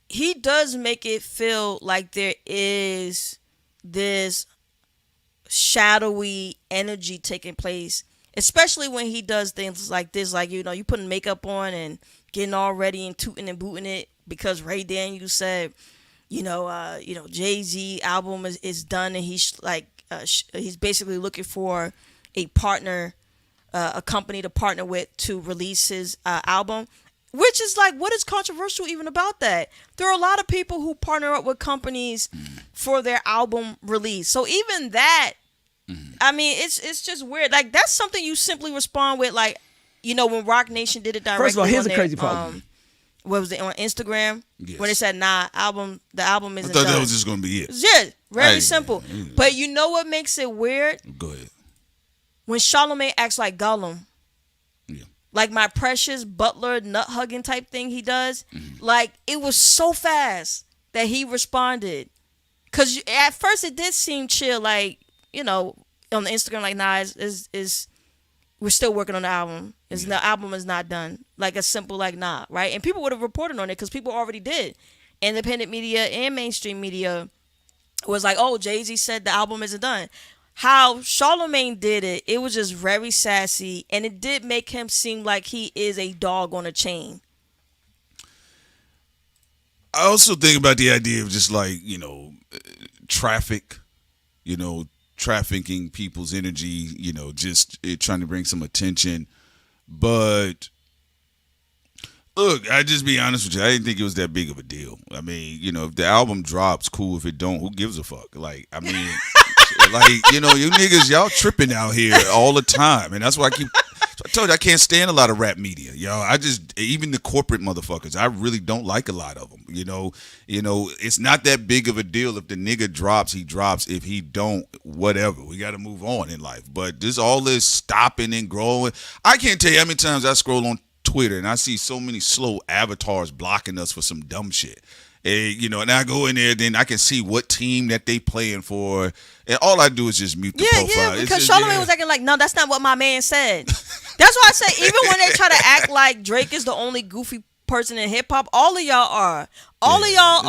he does make it feel like there is this shadowy energy taking place, especially when he does things like this, like, you putting makeup on and getting all ready and tooting and booting it because Ray Daniels said, Jay-Z album is done, and he's like, he's basically looking for a partner, a company to partner with to release his album, which is like, what is controversial even about that? There are a lot of people who partner up with companies for their album release. So even that, I mean, it's just weird. Like, that's something you simply respond with, like, when Rock Nation did it directly. First of all, here's on the crazy part. What was it, on Instagram? Yes. When they said, the album isn't I thought done. that was just going to be it. Yeah, very Right. simple. But you know what makes it weird? Go ahead. When Charlemagne acts like Gollum. Yeah. Like my precious butler nut hugging type thing he does. Like, it was so fast that he responded. Because at first it did seem chill, like, on the Instagram, like, nah, we're still working on the album. The album is not done. Like, a simple, like, nah, right? And people would have reported on it because people already did. Independent media and mainstream media was like, oh, Jay-Z said the album isn't done. How Charlemagne did it, it was just very sassy, and it did make him seem like he is a dog on a chain. I also think about the idea of just like, traffic, trafficking people's energy, just trying to bring some attention. But look, I just be honest with you, I didn't think it was that big of a deal. I mean, if the album drops, cool. If it don't, who gives a fuck? Like, I mean, like, you niggas, y'all tripping out here all the time. And that's why I told you I can't stand a lot of rap media, even the corporate motherfuckers, I really don't like a lot of them. It's not that big of a deal. If the nigga drops, he drops. If he don't, whatever. We got to move on in life. But this all this stopping and growing. I can't tell you how many times I scroll on Twitter and I see so many slow avatars blocking us for some dumb shit. And I go in there, then I can see what team that they playing for, and all I do is just mute the profile. Yeah, because Charlemagne was acting like, no, that's not what my man said. That's why I say, even when they try to act like Drake is the only goofy person in hip hop, all of y'all are. All of y'all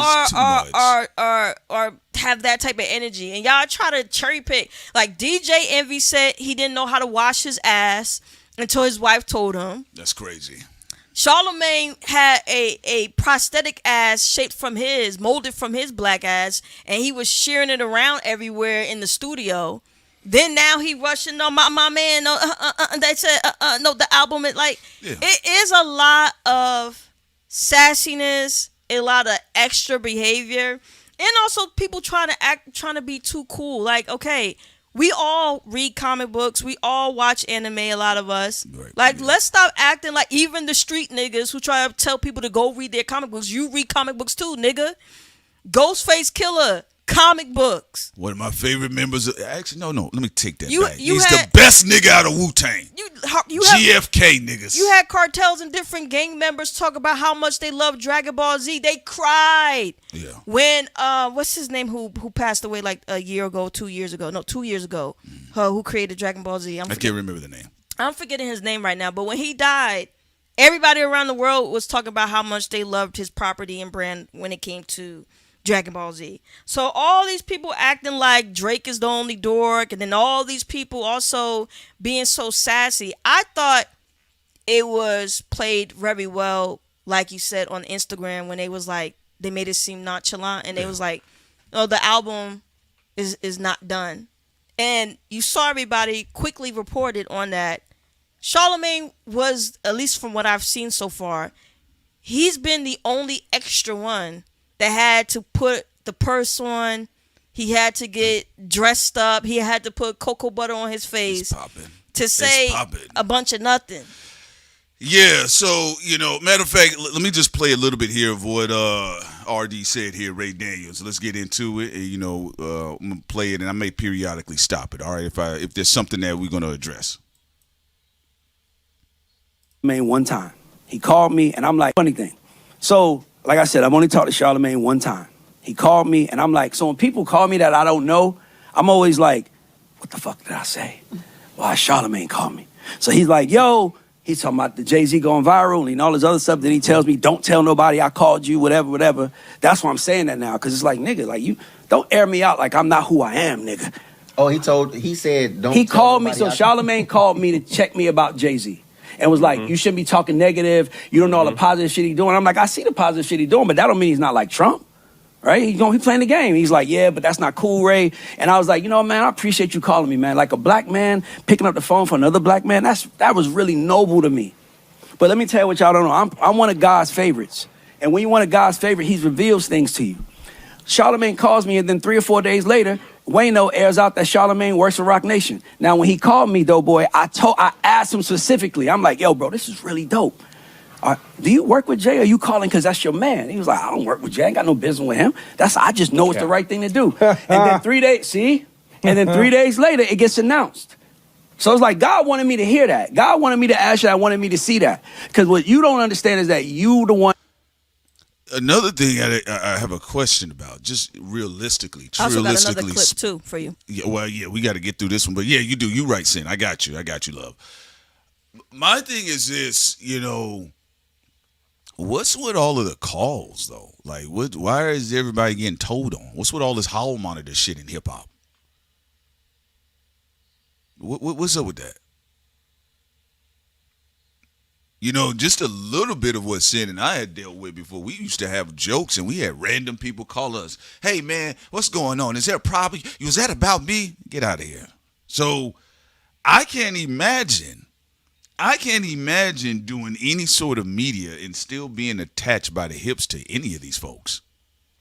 are have that type of energy, and y'all try to cherry pick. Like DJ Envy said, he didn't know how to wash his ass until his wife told him. That's crazy. Charlemagne had a prosthetic ass molded from his black ass, and he was shearing it around everywhere in the studio. Then now he rushing on my man. They said no, the album is like it is a lot of sassiness, a lot of extra behavior, and also people trying to be too cool. Like, okay, we all read comic books. We all watch anime, a lot of us. Right. Like, let's stop acting like even the street niggas who try to tell people to go read their comic books. You read comic books too, nigga. Ghostface Killer comic books. One of my favorite members. Actually, no. Let me take that back. You He's had, the best nigga out of Wu-Tang. GFK niggas. You had cartels and different gang members talk about how much they love Dragon Ball Z. They cried. Yeah. When what's his name who passed away like a year ago, 2 years ago? No, 2 years ago. Who created Dragon Ball Z? I can't remember the name. I'm forgetting his name right now. But when he died, everybody around the world was talking about how much they loved his property and brand when it came to Dragon Ball Z. So all these people acting like Drake is the only dork, and then all these people also being so sassy. I thought it was played very well, like you said, on Instagram when they was like, they made it seem nonchalant, and they was like, oh, the album is not done. And you saw everybody quickly reported on that. Charlemagne was, at least from what I've seen so far, he's been the only extra one that had to put the purse on. He had to get dressed up. He had to put cocoa butter on his face to say a bunch of nothing. Yeah, so, matter of fact, let me just play a little bit here of what RD said here, Ray Daniels. Let's get into it. And, I'm going to play it, and I may periodically stop it, all right, if there's something that we're going to address. One time. He called me, and I'm like, funny thing. So, like I said, I've only talked to Charlemagne one time. He called me, and I'm like, so when people call me that I don't know, I'm always like, what the fuck did I say? Why Charlemagne called me? So he's like, yo, he's talking about the Jay-Z going viral and all this other stuff. Then he tells me, don't tell nobody I called you, whatever. That's why I'm saying that now, because it's like, nigga, like, you don't air me out like I'm not who I am, nigga. Oh, he said, don't. He called me, so Charlemagne called me to check me about Jay-Z. And was like, you shouldn't be talking negative. You don't know all the positive shit he's doing. I'm like, I see the positive shit he's doing, but that don't mean he's not like Trump, right? He playing the game. He's like, yeah, but that's not cool, Ray. And I was like, man, I appreciate you calling me, man. Like a black man picking up the phone for another black man, that was really noble to me. But let me tell you what y'all don't know. I'm one of God's favorites. And when you're one of God's favorite, he reveals things to you. Charlemagne calls me, and then 3 or 4 days later, Wayno airs out that Charlemagne works for Rock Nation. Now, when he called me, though, boy, I asked him specifically. I'm like, yo, bro, this is really dope. Do you work with Jay, or are you calling because that's your man? He was like, I don't work with Jay. I ain't got no business with him. I just know it's the right thing to do. And then 3 days, and then 3 days later, it gets announced. So it's like God wanted me to hear that. God wanted me to ask that. Wanted me to see that. Because what you don't understand is that you the one. Another thing I have a question about, just realistically. I also got another clip, too, for you. Yeah, we got to get through this one. But, yeah, you do. You right, Sin. I got you, love. My thing is this, what's with all of the calls, though? Like, why is everybody getting told on? What's with all this hall monitor shit in hip-hop? What's up with that? Just a little bit of what Sin and I had dealt with before. We used to have jokes, and we had random people call us, hey, man, what's going on? Is there a problem? Was that about me? Get out of here. So I can't imagine doing any sort of media and still being attached by the hips to any of these folks.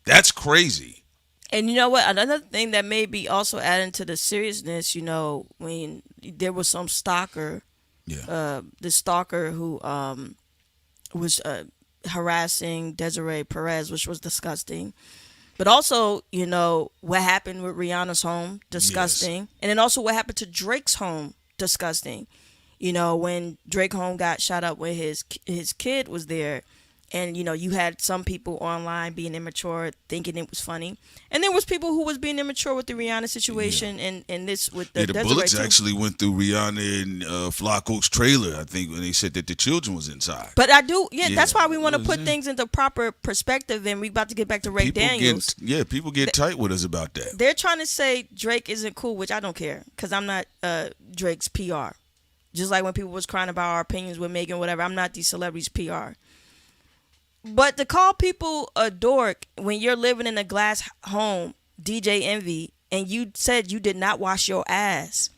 That's crazy. And you know what? Another thing that may be also adding to the seriousness, when there was some stalker. Yeah. The stalker who was harassing Desiree Perez, which was disgusting. But also, what happened with Rihanna's home, disgusting. Yes. And then also what happened to Drake's home, disgusting. When Drake's home got shot up when his kid was there. And, you had some people online being immature, thinking it was funny. And there was people who was being immature with the Rihanna situation and this with the Desiree bullets too. Actually went through Rihanna and Flacco's trailer, I think, when they said that the children was inside. But that's why we want to put things into proper perspective, and we about to get back to Ray Daniels. People get tight with us about that. They're trying to say Drake isn't cool, which I don't care, because I'm not Drake's PR. Just like when people was crying about our opinions with Megan, whatever, I'm not these celebrities' PR. But to call people a dork when you're living in a glass home, DJ Envy, and you said you did not wash your ass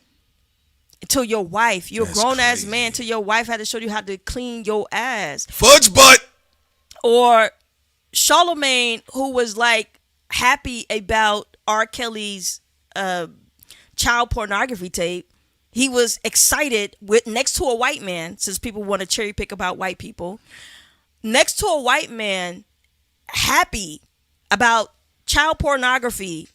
to your wife, you're a grown-ass man, till your wife had to show you how to clean your ass. Fudge butt! Or Charlemagne, who was like happy about R. Kelly's child pornography tape. He was excited next to a white man, since people want to cherry pick about white people. Next to a white man, happy about child pornography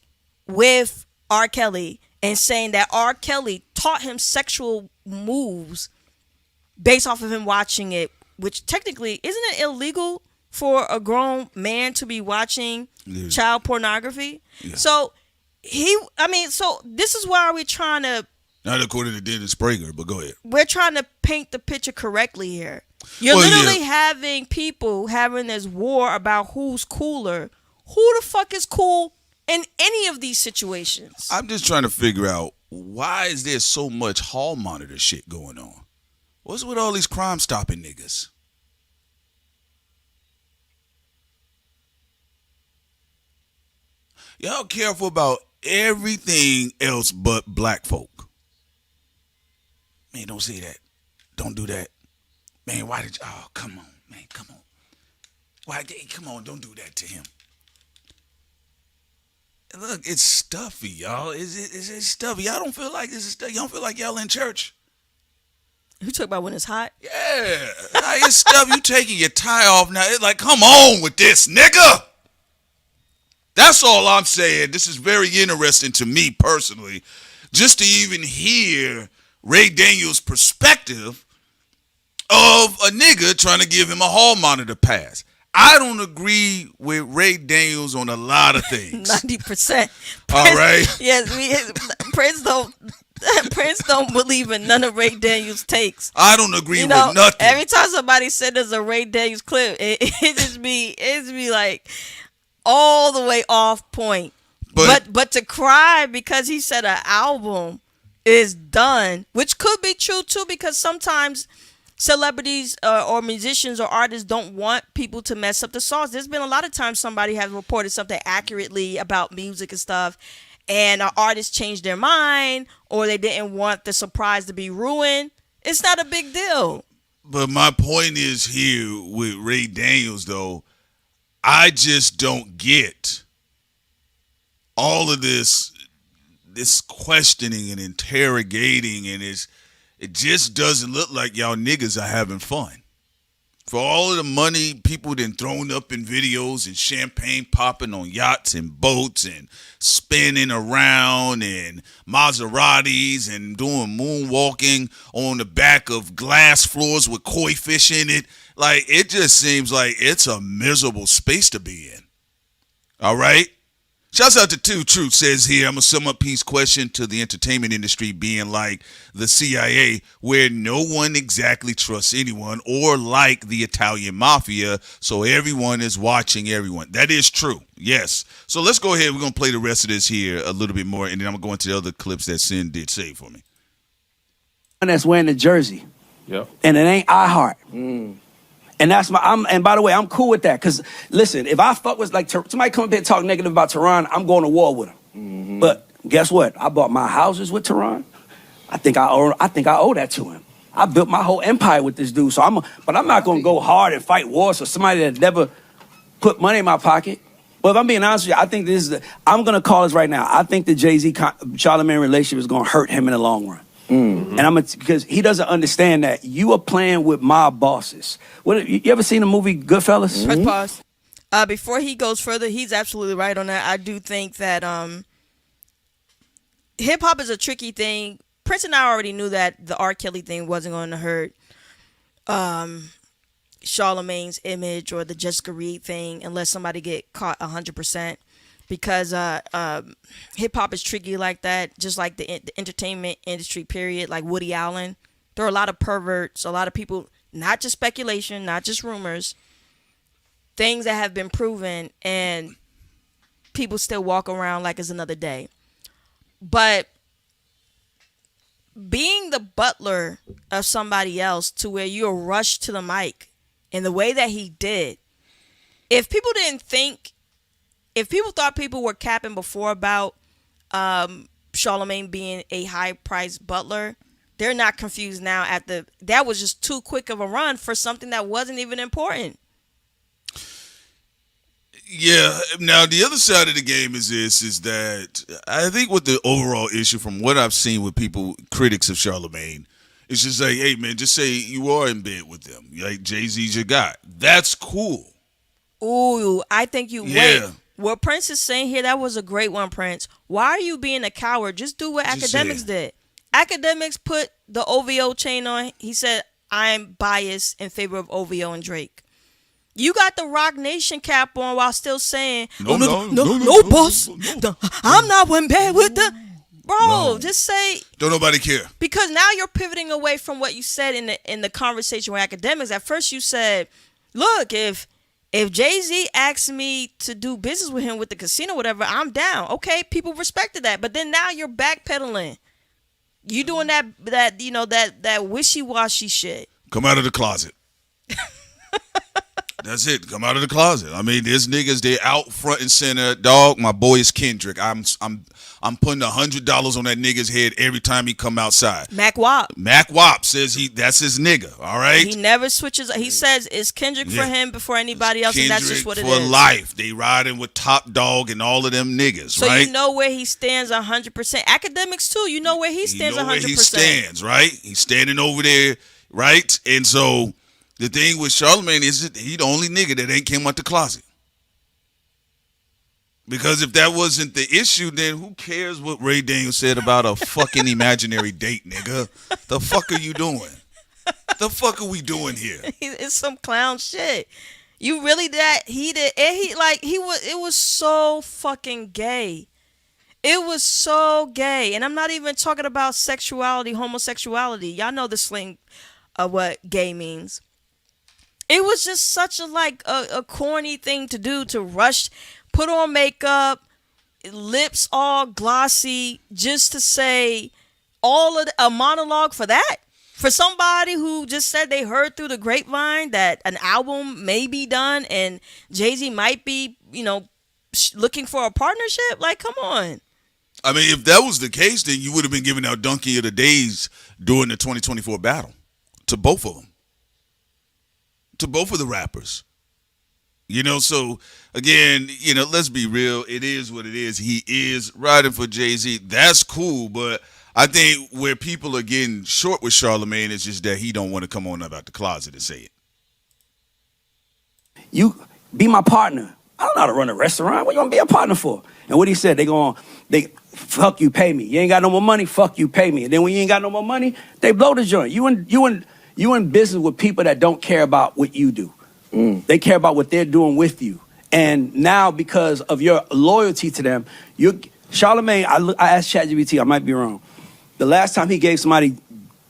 with R. Kelly and saying that R. Kelly taught him sexual moves based off of him watching it, which technically isn't it illegal for a grown man to be watching child pornography? Yeah. So so this is why we're trying to, not according to Dennis Prager, but go ahead. We're trying to paint the picture correctly here. You're literally having people having this war about who's cooler. Who the fuck is cool in any of these situations? I'm just trying to figure out, why is there so much hall monitor shit going on? What's with all these crime stopping niggas? Y'all careful about everything else but black folk. Man, don't say that. Don't do that. Man, why did you? Oh, come on, man, come on. Why? Come on, don't do that to him. Look, it's stuffy, y'all. Is it stuffy? Y'all don't feel like this is stuffy. Y'all don't feel like y'all in church. You talk about when it's hot? Yeah. Like, it's stuff. You taking your tie off now. It's like, come on with this, nigga. That's all I'm saying. This is very interesting to me personally. Just to even hear Ray Daniels' perspective of a nigga trying to give him a hall monitor pass. I don't agree with Ray Daniels on a lot of things. 90%. All right. Yes, Prince don't believe in none of Ray Daniels' takes. I don't agree with nothing. Every time somebody said there's a Ray Daniels clip, it just be like all the way off point. But to cry because he said an album is done, which could be true too, because sometimes celebrities or musicians or artists don't want people to mess up the songs. There's been a lot of times somebody has reported something accurately about music and stuff, and an artist changed their mind, or they didn't want the surprise to be ruined. It's not a big deal. But my point is here with Ray Daniels, though, I just don't get all of this questioning and interrogating, and it just doesn't look like y'all niggas are having fun. For all of the money people done thrown up in videos and champagne popping on yachts and boats and spinning around and Maseratis and doing moonwalking on the back of glass floors with koi fish in it. Like, it just seems like it's a miserable space to be in. All right? Shouts out to Two Truth says here, I'm going to sum up Pete's question to the entertainment industry being like the CIA, where no one exactly trusts anyone, or like the Italian mafia, so everyone is watching everyone. That is true, yes. So let's go ahead. We're going to play the rest of this here a little bit more, and then I'm going to go into the other clips that Sin did save for me. And that's wearing the jersey. Yep. And it ain't I Heart. And that's and by the way, I'm cool with that. Cause listen, if I fuck with somebody come up here and talk negative about Tehran, I'm going to war with him. But guess what? I bought my houses with Tehran. I think I owe that to him. I built my whole empire with this dude. So but I'm not gonna go hard and fight wars for somebody that never put money in my pocket. But if I'm being honest with you, I think I'm gonna call this right now. I think the Jay-Z Charlamagne relationship is gonna hurt him in the long run. And because he doesn't understand that you are playing with mob bosses. You ever seen the movie Goodfellas? Press pause. Before he goes further, he's absolutely right on that. I do think that hip hop is a tricky thing. Prince and I already knew that the R. Kelly thing wasn't going to hurt Charlamagne's image or the Jessica Reed thing unless somebody get caught 100%. Because hip hop is tricky like that, just like the entertainment industry, period. Like Woody Allen, there are a lot of perverts, a lot of people, not just speculation, not just rumors, things that have been proven, and people still walk around like it's another day. But being the butler of somebody else to where you're rushed to the mic in the way that he did, if people thought people were capping before about Charlamagne being a high-priced butler, they're not confused now. That was just too quick of a run for something that wasn't even important. Yeah. Now, the other side of the game is that I think what the overall issue from what I've seen with critics of Charlamagne, it's just like, hey, man, just say you are in bed with them. Like, Jay-Z's your guy. That's cool. Ooh, I think wait. What Prince is saying here, that was a great one, Prince. Why are you being a coward? Just do what Just academics say did. Academics put the OVO chain on. He said, I'm biased in favor of OVO and Drake. You got the Rock Nation cap on while still saying, No, boss. I'm not one bad with the... Bro, just say... Don't nobody care. Because now you're pivoting away from what you said in the conversation with academics. At first you said, look, if Jay-Z asked me to do business with him with the casino, whatever, I'm down. Okay, people respected that. But then now you're backpedaling. You doing that wishy-washy shit. Come out of the closet. That's it. Come out of the closet. I mean, there's niggas, they out front and center. Dog, my boy is Kendrick. I'm putting $100 on that nigga's head every time he come outside. Mac Wop. Mac Wop says that's his nigga, all right? He never switches. He says it's Kendrick for him before anybody else, Kendrick, and that's just what it is. for life. They riding with Top Dog and all of them niggas, so right? You know where he stands 100%. Academics, too. You know where he stands 100%. Where he stands, right? He's standing over there, right? And so the thing with Charlamagne is that he the only nigga that ain't came out the closet. Because if that wasn't the issue, then who cares what Ray Daniels said about a fucking imaginary date, nigga? The fuck are you doing? The fuck are we doing here? It's some clown shit. You really that heated? And it was so fucking gay. It was so gay. And I'm not even talking about sexuality, homosexuality. Y'all know the slang of what gay means. It was just such a corny thing to do, to rush, put on makeup, lips all glossy, just to say a monologue for that. For somebody who just said they heard through the grapevine that an album may be done and Jay-Z might be, looking for a partnership. Like, come on. I mean, if that was the case, then you would have been giving out Donkey of the Days during the 2024 battle to both of them. To both of the rappers. So again, let's be real. It is what it is. He is riding for Jay-Z. That's cool, but I think where people are getting short with Charlamagne is just that he don't want to come on up out the closet and say it. You be my partner. I don't know how to run a restaurant. What you want to be a partner for? And what he said, they fuck you, pay me. You ain't got no more money, fuck you, pay me. And then when you ain't got no more money, they blow the joint. You in business with people that don't care about what you do. They care about what they're doing with you. And now, because of your loyalty to them, Charlamagne, I asked ChatGPT, I might be wrong. The last time he gave somebody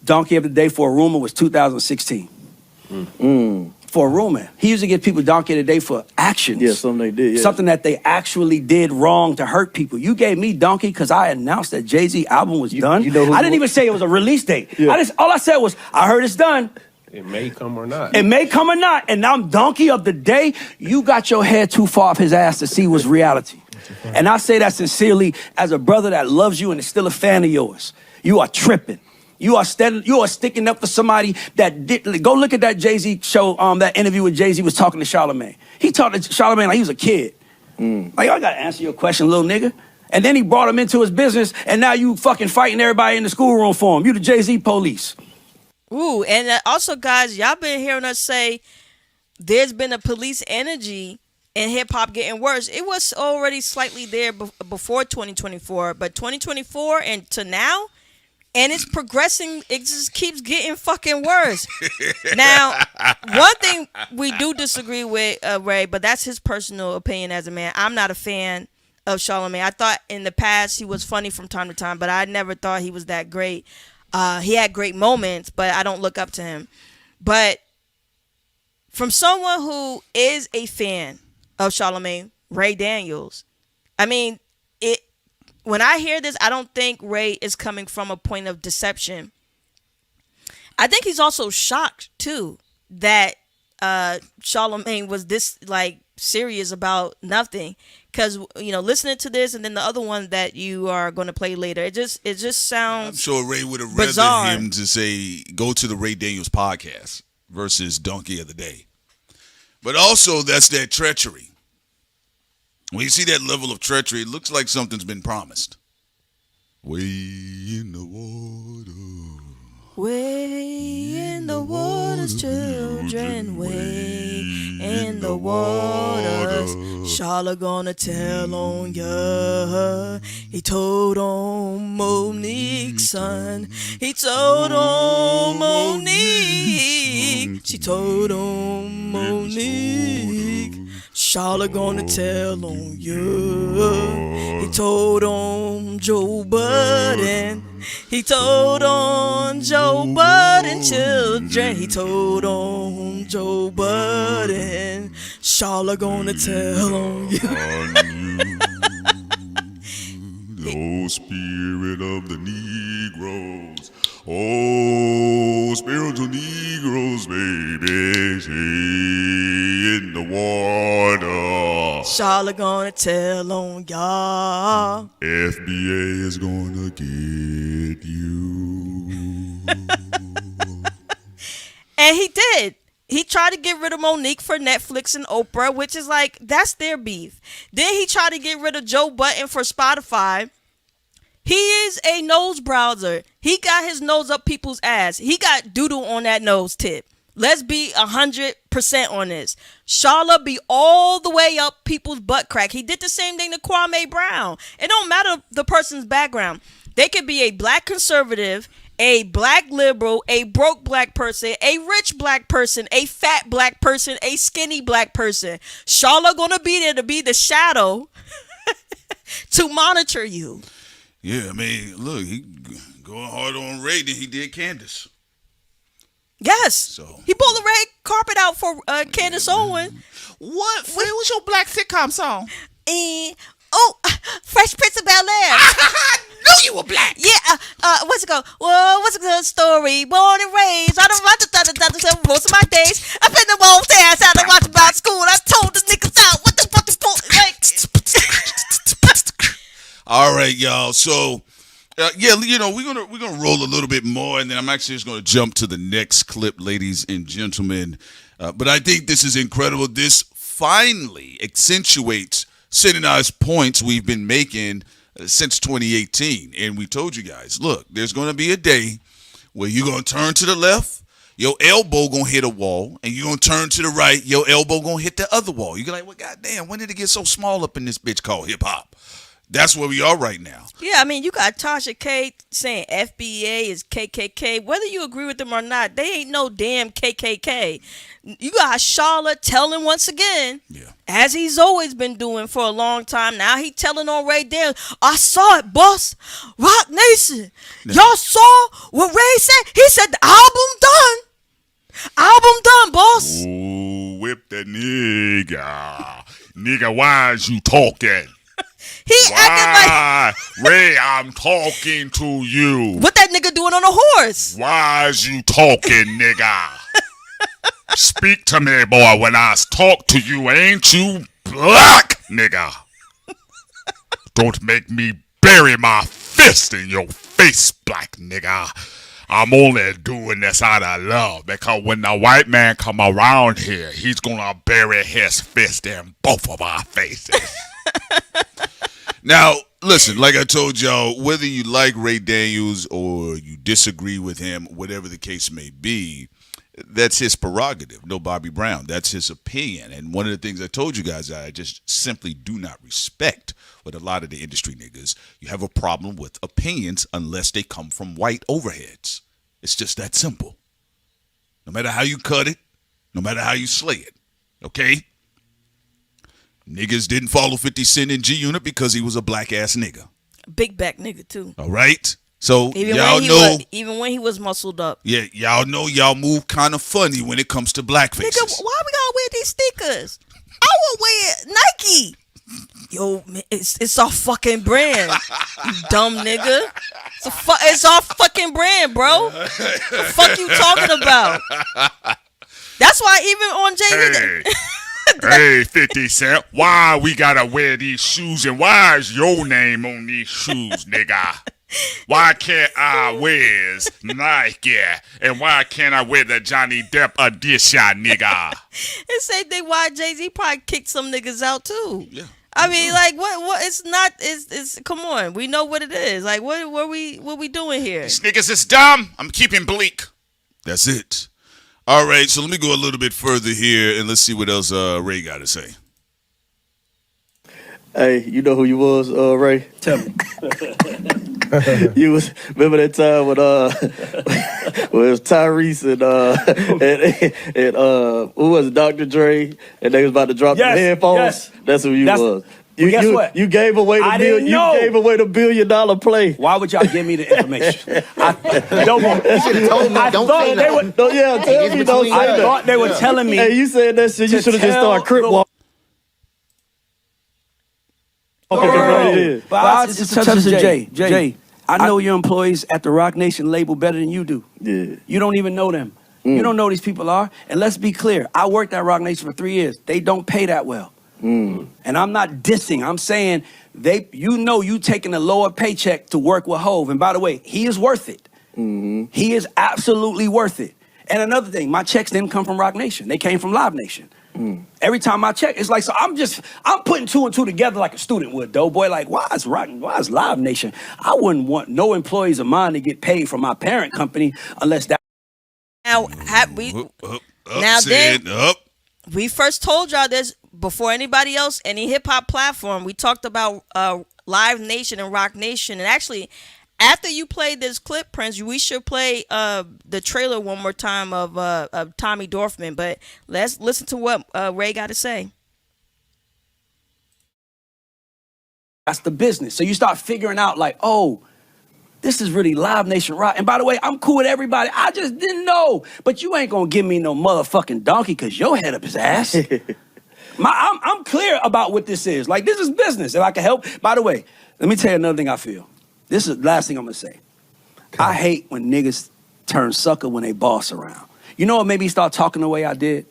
Donkey of the Day for a rumor was 2016. For a rumor. He used to give people Donkey of the Day for actions. Yeah, something they did. Yeah. Something that they actually did wrong to hurt people. You gave me Donkey because I announced that Jay-Z album was done. I didn't even say it was a release date. Yeah. All I said was, I heard it's done. It may come or not. It may come or not. And now I'm Donkey of the Day. You got your head too far off his ass to see what's reality. And I say that sincerely as a brother that loves you and is still a fan of yours. You are tripping. You are sticking up for somebody that did. Go look at that Jay-Z show, that interview with Jay-Z was talking to Charlamagne. He talked to Charlamagne like he was a kid. Like, I gotta answer your question, little nigga. And then he brought him into his business, and now you fucking fighting everybody in the schoolroom for him. You the Jay-Z police. Ooh, and also, guys, y'all been hearing us say there's been a police energy in hip-hop getting worse. It was already slightly there before 2024, but 2024 and to now, and it's progressing. It just keeps getting fucking worse. Now, one thing we do disagree with, Ray, but that's his personal opinion as a man. I'm not a fan of Charlamagne. I thought in the past he was funny from time to time, but I never thought he was that great. He had great moments, but I don't look up to him. But from someone who is a fan of Charlamagne, Ray Daniels, I mean, when I hear this, I don't think Ray is coming from a point of deception. I think he's also shocked, too, that Charlamagne was this, serious about nothing. Because, listening to this and then the other one that you are going to play later, it just sounds I'm sure Ray would have bizarre. rather him to say, go to the Ray Daniels podcast versus Donkey of the Day. But also, that's that treachery. When you see that level of treachery, it looks like something's been promised. Way in the water. Way in the waters, children, way in the waters. Charlotte gonna tell on ya. He told on Monique's son. He told on Monique. She told on Monique. Charlotte gonna tell on ya. He told on Joe Budden. He told on Joe Budden children. He told on Joe Budden. Charlotte gonna tell on you. Oh, spirit of the Negroes. Oh, spiritual Negroes, baby. In the water. Charlotte gonna tell on y'all. FBA is gonna get you. And he did. He tried to get rid of Monique for Netflix and Oprah, which is like, that's their beef. Then he tried to get rid of Joe Budden for Spotify. He is a nose browser. He got his nose up people's ass. He got doodle on that nose tip. Let's be 100% on this. Charlotte be all the way up people's butt crack. He did the same thing to Kwame Brown. It don't matter the person's background. They could be a black conservative, a black liberal, a broke black person, a rich black person, a fat black person, a skinny black person. Charlotte gonna be there to be the shadow to monitor you. Yeah, I mean, look, he going hard on Ray than he did Candace. Yes. So He pulled the red carpet out for Candace Owen. What? What was your black sitcom song? And Fresh Prince of Bel-Air. I knew you were black. Yeah, what's it called? Well, what's it called? Story. Born and raised. I don't want to most of my days. I've been in the wrong ass out and watch about school. I told the niggas out. What the fuck is like? all right, y'all. So yeah, you know, we're gonna roll a little bit more, and then I'm actually just gonna jump to the next clip, ladies and gentlemen. But I think this is incredible. This finally accentuates synonized points we've been making since 2018. And we told you guys, look, there's going to be a day where you're going to turn to the left, your elbow going to hit a wall, and you're going to turn to the right, your elbow going to hit the other wall. You're like, well, goddamn, when did it get so small up in this bitch called hip-hop? That's where we are right now. Yeah, I mean, you got Tasha K saying FBA is KKK. Whether you agree with them or not, they ain't no damn KKK. You got Charlotte telling once again, as he's always been doing for a long time. Now he telling on Ray Daniel, I saw it, boss. Rock Nation. Y'all saw what Ray said? He said the album done. Album done, boss. Ooh, whip that nigga. Nigga, why is you talking? He acting like Ray, I'm talking to you. what that nigga doing on a horse? Why is you talking, nigga? Speak to me, boy, when I talk to you. Ain't you black, nigga? Don't make me bury my fist in your face, black nigga. I'm only doing this out of love, because when the white man come around here, he's gonna bury his fist in both of our faces. Now, listen, like I told y'all, whether you like Ray Daniels or you disagree with him, whatever the case may be, that's his prerogative. No Bobby Brown. That's his opinion. And one of the things I told you guys, I just simply do not respect with a lot of the industry niggas. You have a problem with opinions unless they come from white overheads. It's just that simple. No matter how you cut it, no matter how you slay it. Okay? Niggas didn't follow 50 Cent in G-Unit because he was a black ass nigga. Big back nigga too. All right? So Even y'all when he know, even when he was muscled up. yeah, y'all know y'all move kind of funny when it comes to black faces. Nigga, why we gotta wear these sneakers? I will wear Nike. Yo, man, it's our fucking brand. You dumb nigga. It's our fucking brand, bro. The fuck you talking about? That's why even on Jay-Z. Hey, 50 Cent, why we gotta wear these shoes and why is your name on these shoes, nigga? Why can't I wear Nike and why can't I wear the Johnny Depp edition, nigga? The same thing why Jay-Z probably kicked some niggas out too. Yeah. I mean, like, what? It's not. It's. Come on, we know what it is. Like, what we doing here? These niggas is dumb. I'm keeping bleak. That's it. All right, so let me go a little bit further here and let's see what else Ray got to say. Hey, you know who you was, Ray? Tell me. You was remember that time when when it was Tyrese and who was it, Dr. Dre, and they was about to drop the headphones. Yes. That's who you was. Well, guess what? You gave away the I didn't know. You gave away the $1 billion play. Why would y'all give me the information? Don't You should have told me. Don't say that. No, yeah, tell me. Don't say I that. thought they were telling me. Hey, you said that shit. You should have just started crip walk. But I just touch to Jay. Jay, I know your employees at the Rock Nation label better than you do. Yeah. You don't even know them. You don't know who these people are. And let's be clear. I worked at Rock Nation for 3 years. They don't pay that well. And I'm not dissing. I'm saying you taking a lower paycheck to work with Hove. And by the way, he is worth it. He is absolutely worth it. And another thing, my checks didn't come from Rock Nation. They came from Live Nation. Every time I check, it's like, so I'm putting two and two together like a student would, though. Boy, like, why is Live Nation? I wouldn't want no employees of mine to get paid from my parent company unless that. Now, we first told y'all this before anybody else, any hip hop platform. We talked about Live Nation and Rock Nation, and actually, after you played this clip, Prince, we should play the trailer one more time of Tommy Dorfman. But let's listen to what Ray got to say. That's the business. So you start figuring out like, oh, this is really Live Nation Rock. And by the way, I'm cool with everybody. I just didn't know. But you ain't gonna give me no motherfucking donkey because your head up his ass. I'm clear about what this is. Like, this is business. If I can help. By the way, let me tell you another thing I feel. This is the last thing I'm gonna say. I hate when niggas turn sucker when they boss around. You know what made me start talking the way I did?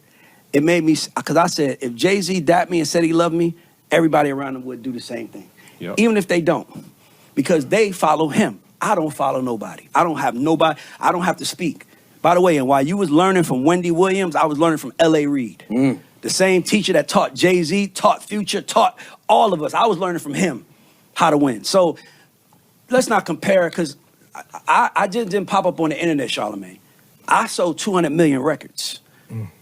It made me, because I said, if Jay-Z dapped me and said he loved me, everybody around him would do the same thing. Yep. Even if they don't. Because they follow him. I don't follow nobody. I don't have to speak. By the way, and while you was learning from Wendy Williams, I was learning from L.A. Reid. The same teacher that taught Jay-Z, taught Future, taught all of us. I was learning from him how to win. So let's not compare, because I just didn't pop up on the internet, Charlamagne. I sold 200 million records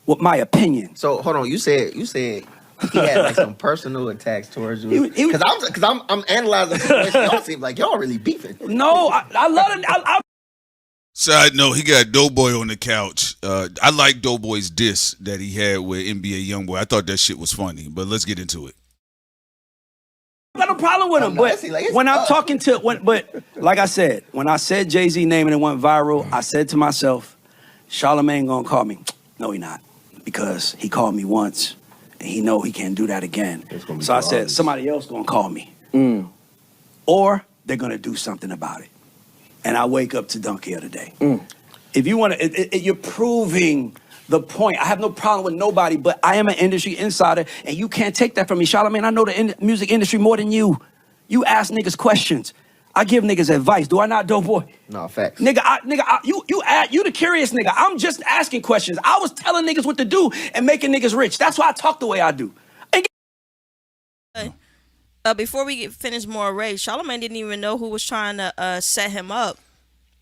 with my opinion. So hold on, you said he had like some personal attacks towards you. Because I'm analyzing the situation. Y'all seem like y'all really beefing. No, I love it. Side note, he got Doughboy on the couch. I like Doughboy's diss that he had with NBA Youngboy. I thought that shit was funny, but let's get into it. I got no problem with him, but when I'm talking to, but like I said, when I said Jay-Z name and it went viral, I said to myself, Charlamagne gonna call me. No, he not, because he called me once, and he know he can't do that again. So I said, somebody else gonna call me, or they're gonna do something about it. And I wake up to Donkey of the Day. If you want to, you're proving the point. I have no problem with nobody, but I am an industry insider, and you can't take that from me. Charlamagne, I know the music industry more than you. You ask niggas questions. I give niggas advice. Do I not, Doughboy? No, facts. You the curious nigga. I'm just asking questions. I was telling niggas what to do and making niggas rich. That's why I talk the way I do. Before we finish more Ray, Charlamagne didn't even know who was trying to set him up.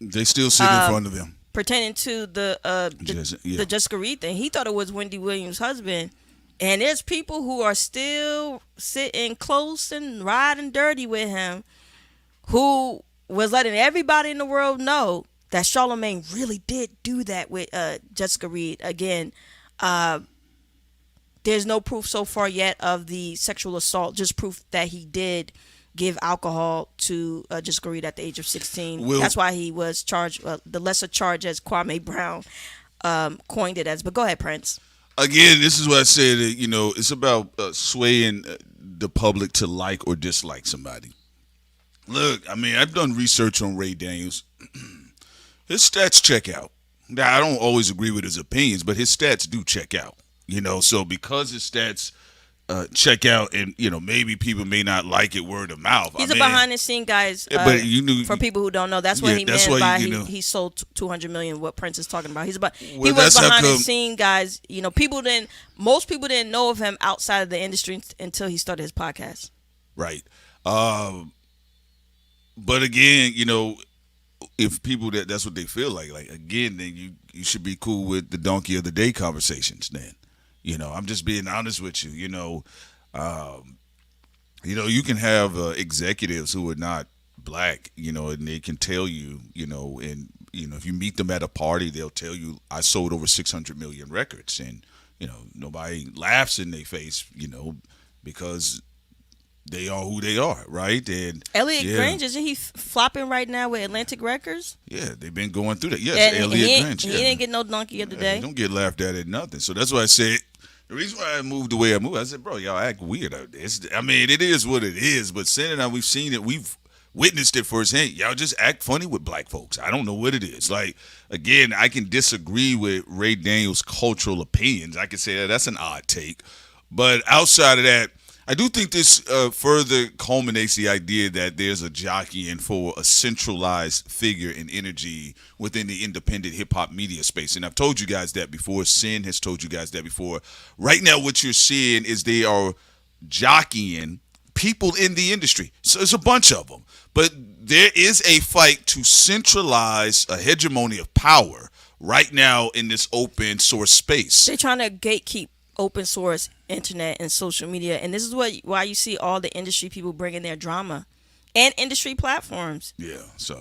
They still sit in front of him. Pertaining to the Jessica Reed thing. He thought it was Wendy Williams' husband. And there's people who are still sitting close and riding dirty with him who was letting everybody in the world know that Charlamagne really did do that with Jessica Reed. Again, there's no proof so far yet of the sexual assault, just proof that he did give alcohol to Jessica Reed at the age of 16. That's why he was charged, the lesser charge, as Kwame Brown coined it as. But go ahead, Prince. Again, this is what I said, it's about swaying the public to like or dislike somebody. Look, I mean, I've done research on Ray Daniels. His stats check out. Now, I don't always agree with his opinions, but his stats do check out. So because his stats check out, and maybe people may not like it word of mouth. He's a behind the scene guys. But for people who don't know, that's what he meant by he sold 200 million. What Prince is talking about, he was behind the scene guys. Most people didn't know of him outside of the industry until he started his podcast. Right. But again, if people that's what they feel like again, then you should be cool with the Donkey of the Day conversations then. I'm just being honest with you. You can have executives who are not black, and they can tell you, and if you meet them at a party, they'll tell you, I sold over 600 million records, and nobody laughs in their face, because they are who they are, right? And Elliot Grange, isn't he flopping right now with Atlantic Records? Yeah, they've been going through that. Yes, and Elliot Grange. He didn't get no donkey of the day. He don't get laughed at nothing. So that's why I said, the reason why I moved the way I moved, I said, bro, y'all act weird out there. It is what it is, but Sen and I, we've seen it. We've witnessed it firsthand. Y'all just act funny with black folks. I don't know what it is. Like, again, I can disagree with Ray Daniels' cultural opinions. I can say that's an odd take. But outside of that, I do think this further culminates the idea that there's a jockeying for a centralized figure and energy within the independent hip-hop media space. And I've told you guys that before. Sin has told you guys that before. Right now, what you're seeing is they are jockeying people in the industry. So there's a bunch of them. But there is a fight to centralize a hegemony of power right now in this open source space. They're trying to gatekeep open source internet and social media, and this is why you see all the industry people bringing their drama and industry platforms. Yeah, so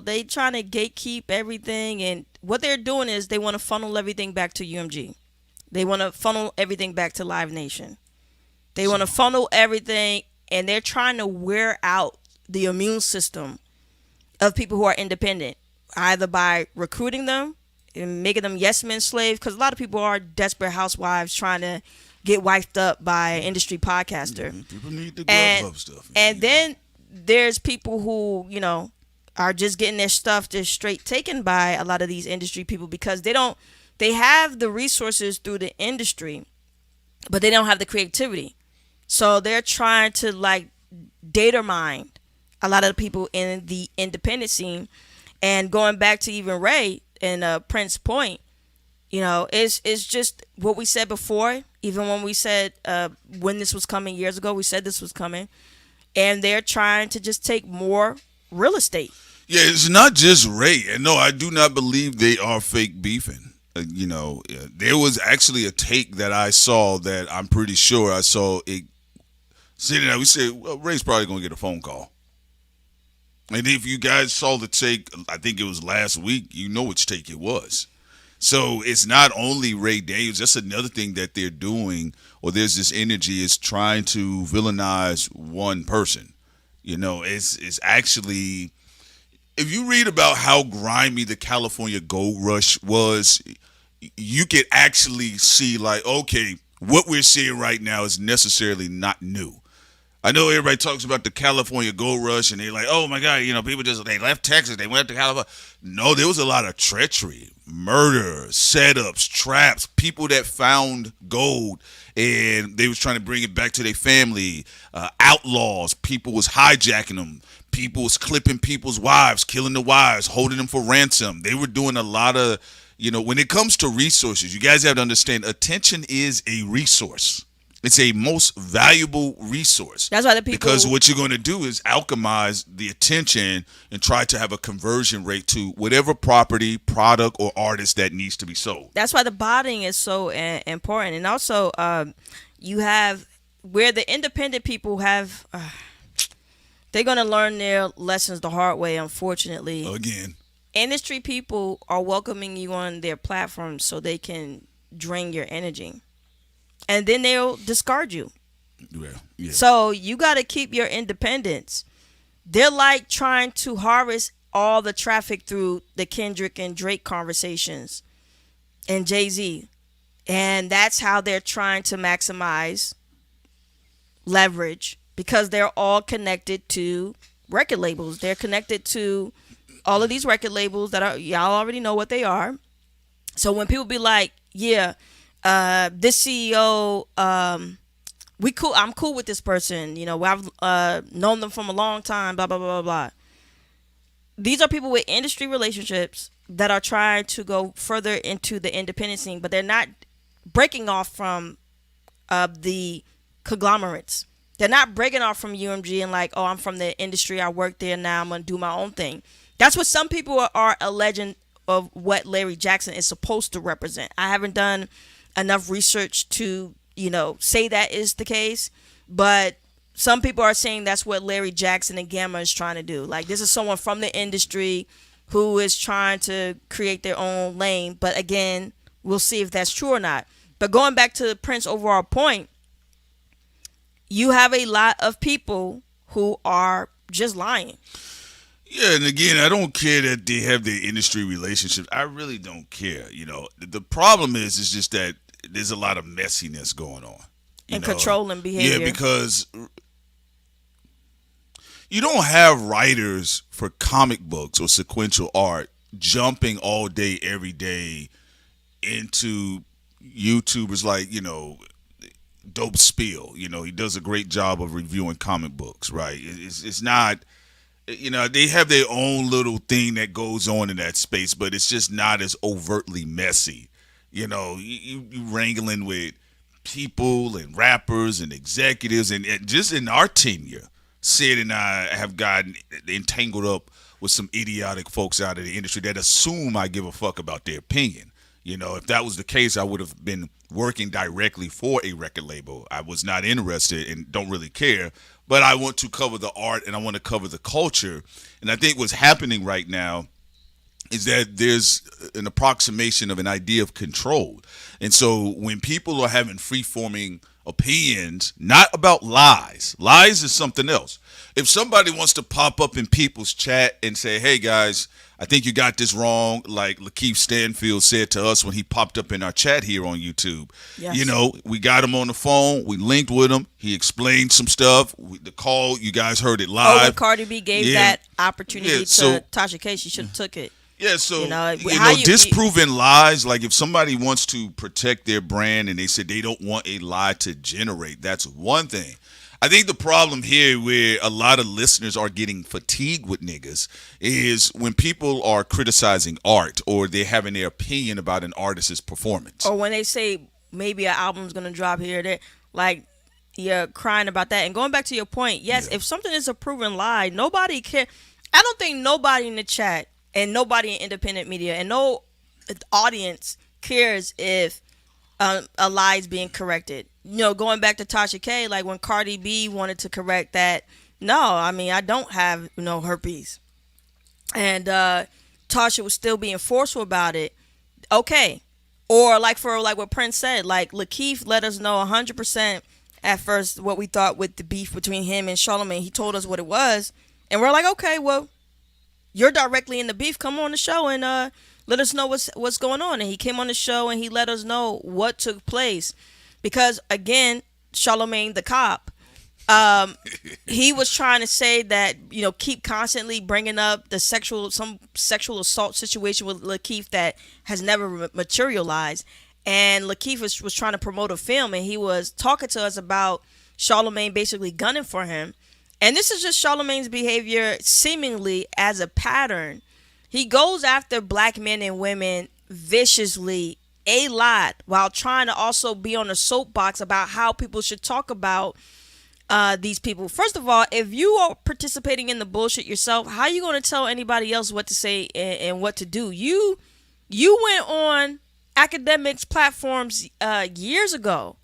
they trying to gatekeep everything, and what they're doing is they want to funnel everything back to UMG. They want to funnel everything back to Live Nation. They want to funnel everything, and they're trying to wear out the immune system of people who are independent, either by recruiting them and making them yes men slaves, because a lot of people are desperate housewives trying to get wifed up by an industry podcaster. People need the glove stuff. And then there's people who, are just getting their stuff just straight taken by a lot of these industry people, because they have the resources through the industry, but they don't have the creativity. So they're trying to data mine a lot of the people in the independent scene. And going back to even Ray and Prince's point, it's just what we said before. Even when we said when this was coming years ago, we said this was coming. And they're trying to just take more real estate. Yeah, it's not just Ray. And no, I do not believe they are fake beefing. There was actually a take that I saw that I'm pretty sure I saw it. Sitting there, we said, well, Ray's probably going to get a phone call. And if you guys saw the take, I think it was last week, you know which take it was. So it's not only Ray Daniels. That's another thing that they're doing, or there's this energy, is trying to villainize one person. It's actually, if you read about how grimy the California Gold Rush was, you could actually see okay, what we're seeing right now is necessarily not new. I know everybody talks about the California Gold Rush, and they're like, oh, my God, people they left Texas, they went to California. No, there was a lot of treachery, murder, setups, traps, people that found gold, and they was trying to bring it back to their family, outlaws, people was hijacking them, people was clipping people's wives, killing the wives, holding them for ransom. They were doing a lot of, when it comes to resources, you guys have to understand, attention is a resource. It's a most valuable resource. That's why the people... Because what you're going to do is alchemize the attention and try to have a conversion rate to whatever property, product, or artist that needs to be sold. That's why the botting is so important. And also, you have where the independent people have... they're going to learn their lessons the hard way, unfortunately. Again. Industry people are welcoming you on their platforms so they can drain your energy. And then they'll discard you. Yeah. So you got to keep your independence. They're like trying to harvest all the traffic through the Kendrick and Drake conversations and Jay-Z. And that's how they're trying to maximize leverage, because they're all connected to record labels. They're connected to all of these record labels that are, y'all already know what they are. So when people be like, yeah, this CEO, I'm cool with this person, I've known them from a long time, blah, blah, blah, blah, blah. These are people with industry relationships that are trying to go further into the independent scene, but they're not breaking off from the conglomerates. They're not breaking off from UMG and like, oh, I'm from the industry, I work there, now I'm going to do my own thing. That's what some people are alleging of what Larry Jackson is supposed to represent. I haven't done enough research to, say that is the case, but some people are saying that's what Larry Jackson and Gamma is trying to do. Like, this is someone from the industry who is trying to create their own lane. But again, we'll see if that's true or not. But going back to Prince's overall point, you have a lot of people who are just lying. Yeah, and again, I don't care that they have their industry relationships. I really don't care. The problem is just that there's a lot of messiness going on. And controlling behavior. Yeah, because you don't have writers for comic books or sequential art jumping all day, every day into YouTubers like, Dope Spiel. He does a great job of reviewing comic books, right? It's not, they have their own little thing that goes on in that space, but it's just not as overtly messy. You wrangling with people and rappers and executives, and just in our tenure, Sid and I have gotten entangled up with some idiotic folks out of the industry that assume I give a fuck about their opinion. If that was the case, I would have been working directly for a record label. I was not interested and don't really care, but I want to cover the art and I want to cover the culture. And I think what's happening right now is that there's an approximation of an idea of control. And so when people are having free-forming opinions, not about lies is something else. If somebody wants to pop up in people's chat and say, hey guys, I think you got this wrong, like Lakeith Stanfield said to us when he popped up in our chat here on YouTube. Yes. We got him on the phone. We linked with him. He explained some stuff. The call, you guys heard it live. When Cardi B gave that opportunity to Tasha K, she should have took it. Yeah, so disproving lies, like if somebody wants to protect their brand and they said they don't want a lie to generate, that's one thing. I think the problem here where a lot of listeners are getting fatigued with niggas is when people are criticizing art or they're having their opinion about an artist's performance. Or when they say maybe an album's going to drop here or there, like you're crying about that. And going back to your point, yes, if something is a proven lie, nobody cares. I don't think nobody in the chat and nobody in independent media and no audience cares if a lie is being corrected. Going back to Tasha K, like when Cardi B wanted to correct that, no, I mean, I don't have, herpes. And Tasha was still being forceful about it. Okay. Or like what Prince said, like Lakeith let us know 100% at first what we thought with the beef between him and Charlamagne. He told us what it was. And we're like, okay, well, you're directly in the beef. Come on the show and let us know what's going on. And he came on the show and he let us know what took place. Because, again, Charlamagne the cop, he was trying to say that, keep constantly bringing up some sexual assault situation with Lakeith that has never materialized. And Lakeith was trying to promote a film, and he was talking to us about Charlamagne basically gunning for him. And this is just Charlamagne's behavior seemingly as a pattern. He goes after black men and women viciously a lot while trying to also be on a soapbox about how people should talk about these people. First of all, if you are participating in the bullshit yourself, how are you going to tell anybody else what to say and what to do? You went on academics platforms years ago.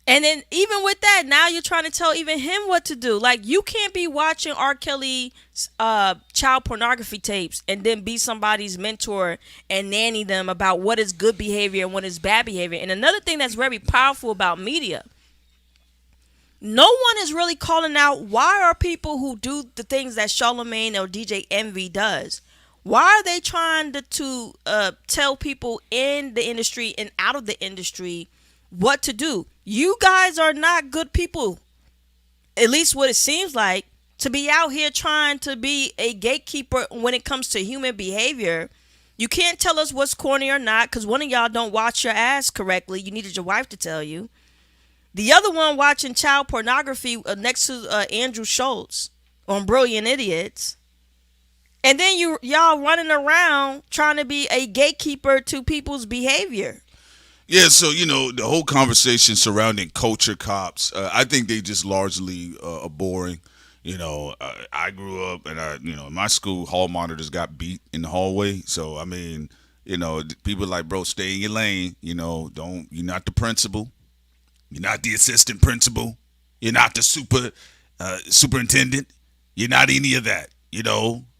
And then even with that, now you're trying to tell even him what to do. Like, you can't be watching R. Kelly child pornography tapes and then be somebody's mentor and nanny them about what is good behavior and what is bad behavior. And another thing that's very powerful about media, no one is really calling out why are people who do the things that Charlamagne or DJ Envy does, why are they trying to tell people in the industry and out of the industry what to do? You guys are not good people, at least what it seems like, to be out here trying to be a gatekeeper when it comes to human behavior. You can't tell us what's corny or not because one of y'all don't watch your ass correctly. You needed your wife to tell you. The other one watching child pornography next to Andrew Schultz on Brilliant Idiots. And then y'all running around trying to be a gatekeeper to people's behavior. Yeah, so, the whole conversation surrounding culture cops, I think they just largely are boring. I grew up and in my school, hall monitors got beat in the hallway. So, I mean, people are like, bro, stay in your lane. You're not the principal. You're not the assistant principal. You're not the superintendent. You're not any of that.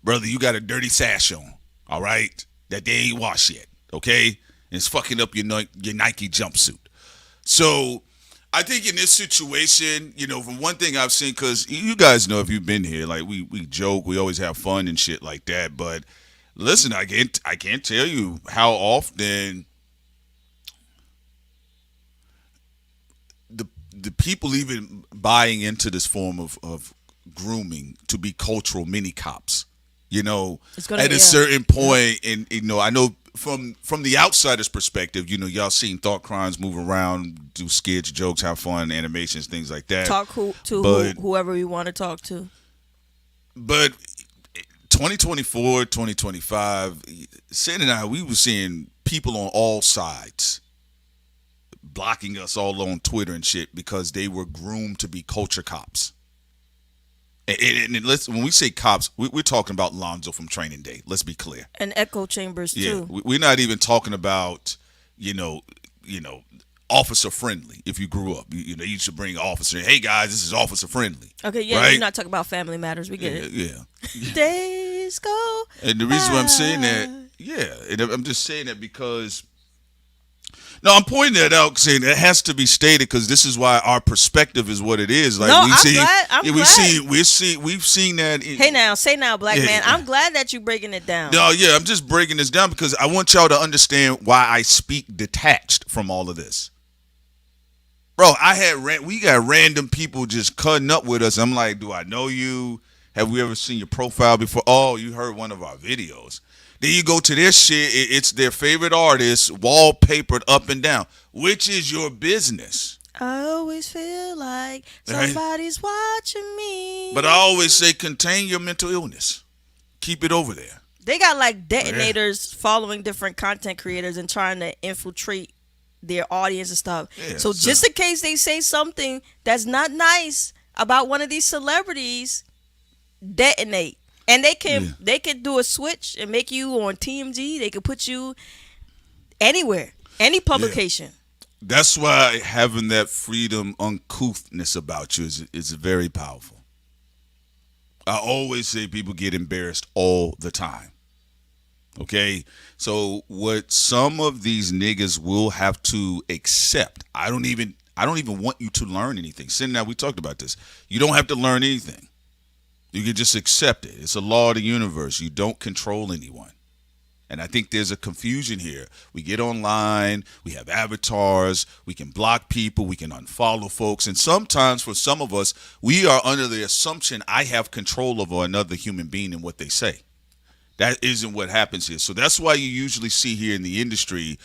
Brother, you got a dirty sash on. All right, that they ain't washed yet. Okay, and it's fucking up your Nike jumpsuit. So I think in this situation, from one thing I've seen, because you guys know if you've been here, like we joke, we always have fun and shit like that. But listen, I can't tell you how often the people even buying into this form of grooming to be cultural mini cops. At a certain point, and I know from the outsider's perspective, y'all seen thought crimes move around, do skits, jokes, have fun, animations, things like that. Talk to whoever we want to talk to. But 2024, 2025, Sid and I, we were seeing people on all sides blocking us all on Twitter and shit because they were groomed to be culture cops. And when we say cops, we're talking about Lonzo from Training Day. Let's be clear. And echo chambers too. Yeah, we're not even talking about officer friendly. If you grew up, you should bring an officer. Hey guys, this is officer friendly. Okay, yeah, right? You're not talking about family matters. We get it. Yeah. Days go. And the reason why I'm saying that, and I'm just saying that because. No, I'm pointing that out, saying it has to be stated because this is why our perspective is what it is. Like no, I'm glad. We've seen that. Say now, black man. I'm glad that you're breaking it down. No, yeah, I'm just breaking this down because I want y'all to understand why I speak detached from all of this. Bro, we got random people just cutting up with us. I'm like, do I know you? Have we ever seen your profile before? Oh, you heard one of our videos. Then you go to this shit, it's their favorite artist, wallpapered up and down. Which is your business? I always feel like somebody's watching me. But I always say contain your mental illness. Keep it over there. They got like detonators following different content creators and trying to infiltrate their audience and stuff. Yeah, so just in case they say something that's not nice about one of these celebrities, detonate. And they can do a switch and make you on TMZ. They can put you anywhere, any publication. Yeah. That's why having that freedom, uncouthness about you is very powerful. I always say people get embarrassed all the time. Okay? So what some of these niggas will have to accept, I don't even want you to learn anything. Sin, now we talked about this. You don't have to learn anything. You can just accept it. It's a law of the universe. You don't control anyone. And I think there's a confusion here. We get online, we have avatars, we can block people, we can unfollow folks. And sometimes for some of us, we are under the assumption I have control over another human being and what they say. That isn't what happens here. So that's why you usually see here in the industry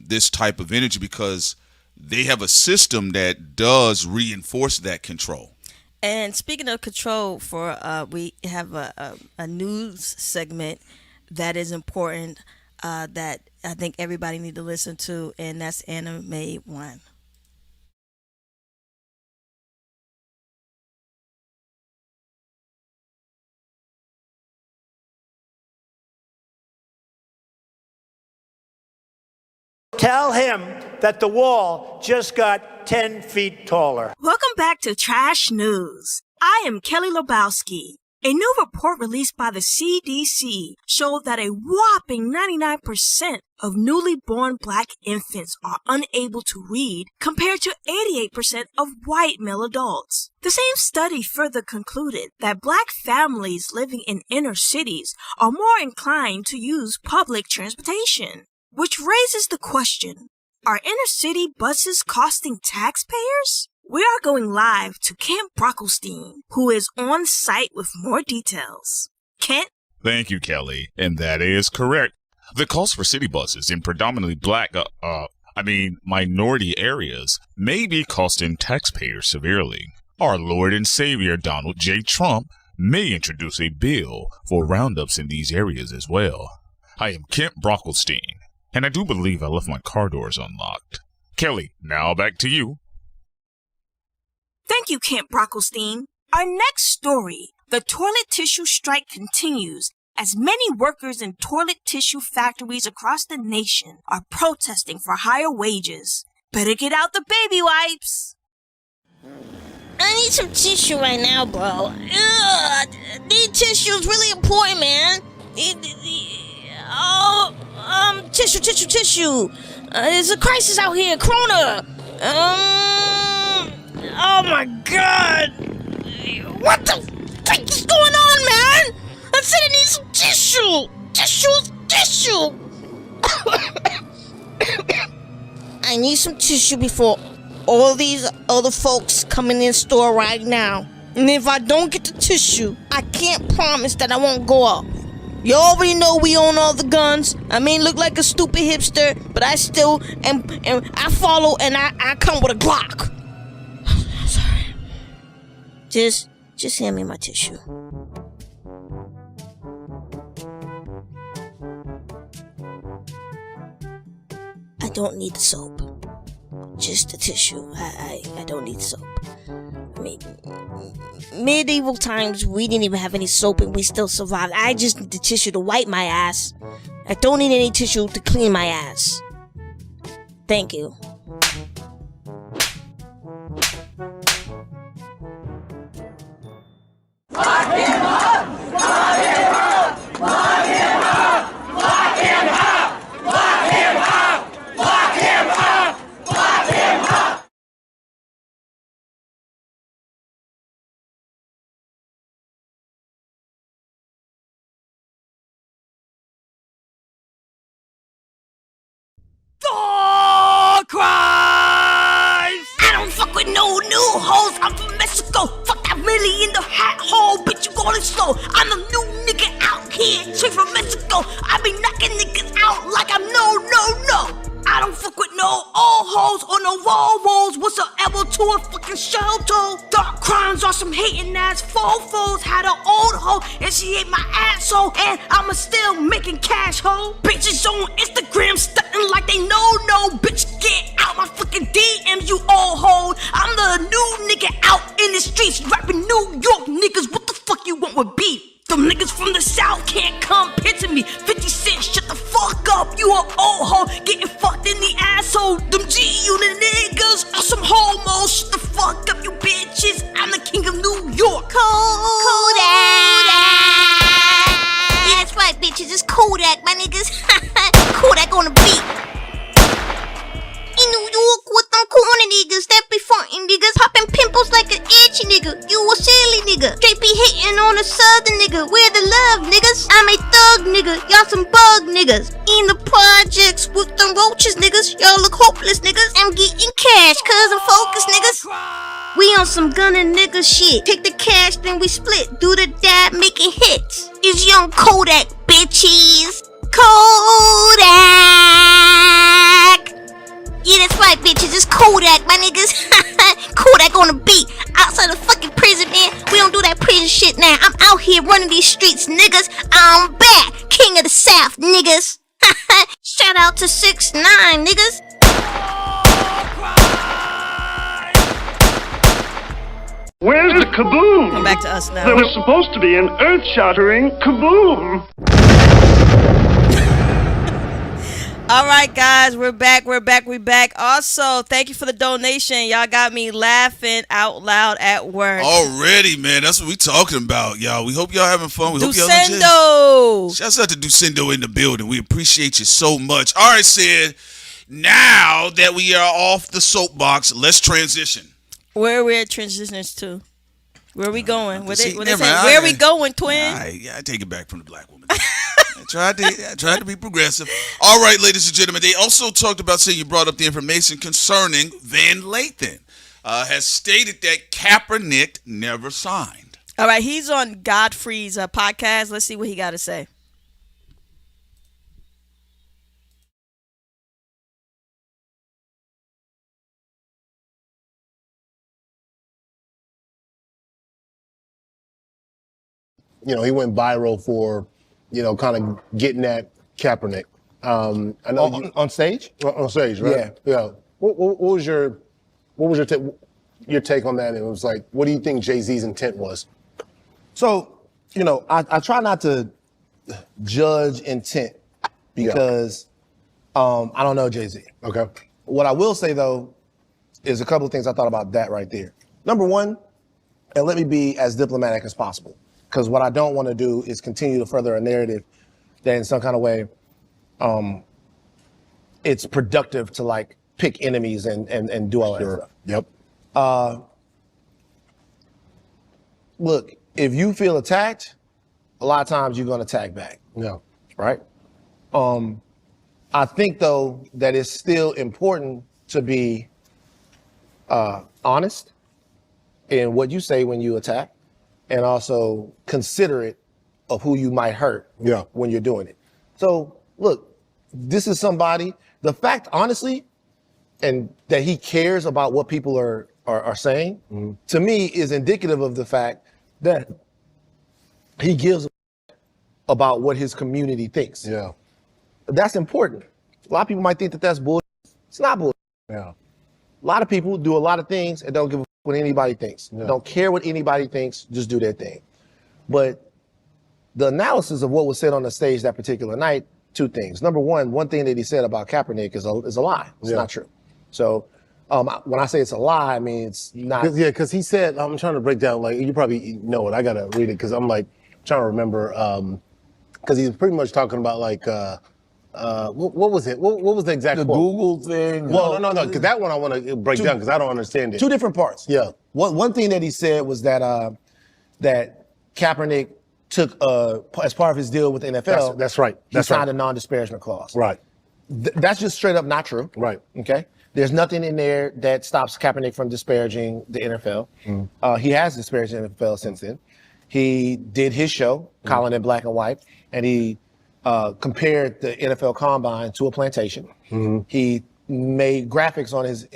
this type of energy, because they have a system that does reinforce that control. And speaking of control, we have a news segment that is important that I think everybody need to listen to, and that's Anime 1. Tell him that the wall just got 10 feet taller. Welcome back to Trash News. I am Kelly Lebowski. A new report released by the CDC showed that a whopping 99% of newly born black infants are unable to read, compared to 88% of white male adults. The same study further concluded that black families living in inner cities are more inclined to use public transportation. Which raises the question, are inner city buses costing taxpayers? We are going live to Kent Brockelstein, who is on site with more details. Kent? Thank you, Kelly. And that is correct. The cost for city buses in predominantly minority areas may be costing taxpayers severely. Our Lord and Savior Donald J. Trump may introduce a bill for roundups in these areas as well. I am Kent Brockelstein, and I do believe I left my car doors unlocked. Kelly, now back to you. Thank you, Kent Brockelstein. Our next story, the toilet tissue strike continues as many workers in toilet tissue factories across the nation are protesting for higher wages. Better get out the baby wipes. need some tissue right now, bro. Need tissue is really important, man. Tissue. There's a crisis out here, Corona. Oh my God. What the fuck is going on, man? I said I need some tissue. Tissue. I need some tissue before all these other folks come in the store right now. And if I don't get the tissue, I can't promise that I won't go off. You already know we own all the guns. I may look like a stupid hipster, but I still am, and I follow and I come with a Glock. Sorry. Just hand me my tissue. I don't need the soap. Just the tissue. I don't need soap. I mean, medieval times, we didn't even have any soap and we still survived. I just need the tissue to wipe my ass. I don't need any tissue to clean my ass. Thank you. CRIMEZ! I don't fuck with no new hoes. I'm from Mexico. Fuck that really in the hat hole. Bitch, you going slow. I'm a new nigga out here. Straight from Mexico. I be knocking niggas out like I'm no. I don't fuck with no old hoes or no Volvos whatsoever to a fucking shelter. Dark crimes are some hating ass fofos. Had an old hoe and she ate my asshole. And I'm still making cash ho. Bitches on Instagram stunting like they know. Bitch, get out my fucking DMs, you old hoe. I'm the new nigga out in the streets rapping New York niggas. What the fuck you want with beef? Them niggas from the south can't come picture me. 50 Cent, shut the fuck up. You an old hoe getting fucked in the asshole. Them G-Unit niggas are some homos. Shut the fuck up, you bitches. I'm the king of New York. Kodak. Yeah, that's right, bitches. It's Kodak, my niggas. Kodak on the beat. In New York with them corner niggas that be frontin' niggas, popping pimples like an itchy nigga. You a silly nigga, straight be hitting on a southern nigga. Where the love niggas? I'm a thug nigga, y'all some bug niggas. In the projects with them roaches niggas, y'all look hopeless niggas. I'm getting cash cause I'm focused niggas. We on some gunning nigga shit. Take the cash then we split, do the dab making hits. It's young Kodak bitches. Kodak. Yeah, that's right, bitches. It's Kodak, my niggas. Kodak on the beat. Outside the fucking prison, man. We don't do that prison shit now. I'm out here running these streets, niggas. I'm back. King of the South, niggas. Shout out to 6ix9ine, niggas. Where's the kaboom? Come back to us now. There was supposed to be an earth-shattering kaboom. All right, guys, we're back. Also, thank you for the donation. Y'all got me laughing out loud at work. Already, man. That's what we talking about, y'all. We hope y'all having fun. We hope y'all Ducendo. Shouts out to Ducendo in the building. We appreciate you so much. All right, Sid. Now that we are off the soapbox, let's transition. Where are we at transitions to? Where are we going? Where are we going, twin? I take it back from the black woman. I tried to be progressive. All right, ladies and gentlemen. They also talked about, saying you brought up the information concerning Van Lathan. Has stated that Kaepernick never signed. All right, he's on Godfrey's podcast. Let's see what he got to say. You know, he went viral for, you know, kind of getting at Kaepernick. I know on stage. On stage, right? Yeah. What was your take on that? And it was like, what do you think Jay-Z's intent was? So, you know, I try not to judge intent because I don't know Jay-Z. Okay. What I will say though is a couple of things I thought about that right there. Number one, and let me be as diplomatic as possible. Because what I don't want to do is continue to further a narrative that in some kind of way, it's productive to like pick enemies and do all that stuff. Yep. Look, if you feel attacked, a lot of times you're going to attack back. Yeah. Right? I think though that it's still important to be honest in what you say when you attack, and also considerate of who you might hurt when you're doing it. So look, this is somebody, the fact honestly, and that he cares about what people are saying, to me is indicative of the fact that he gives about what his community thinks. Yeah. That's important. A lot of people might think that that's bullshit. It's not bullshit. Yeah. A lot of people do a lot of things and don't give a fuck what anybody thinks. Don't care what anybody thinks, just do their thing. But the analysis of what was said on the stage that particular night, two things. Number one thing that he said about Kaepernick is a lie. It's not true. So when I say it's a lie, I mean it's not. Because he said, I'm trying to break down, like, you probably know it. I got to read it because I'm like trying to remember, because he's pretty much talking about like, what was it? What was the exact quote? Google thing. Well, no, because that one I want to break down because I don't understand it. Two different parts. Yeah. One thing that he said was that that Kaepernick took as part of his deal with the NFL. That's right. He signed a non-disparagement clause. Right. That's just straight up not true. Right. Okay. There's nothing in there that stops Kaepernick from disparaging the NFL. He has disparaged the NFL since then. He did his show, Collin in Black and White, and he compared the NFL Combine to a plantation. He made graphics on his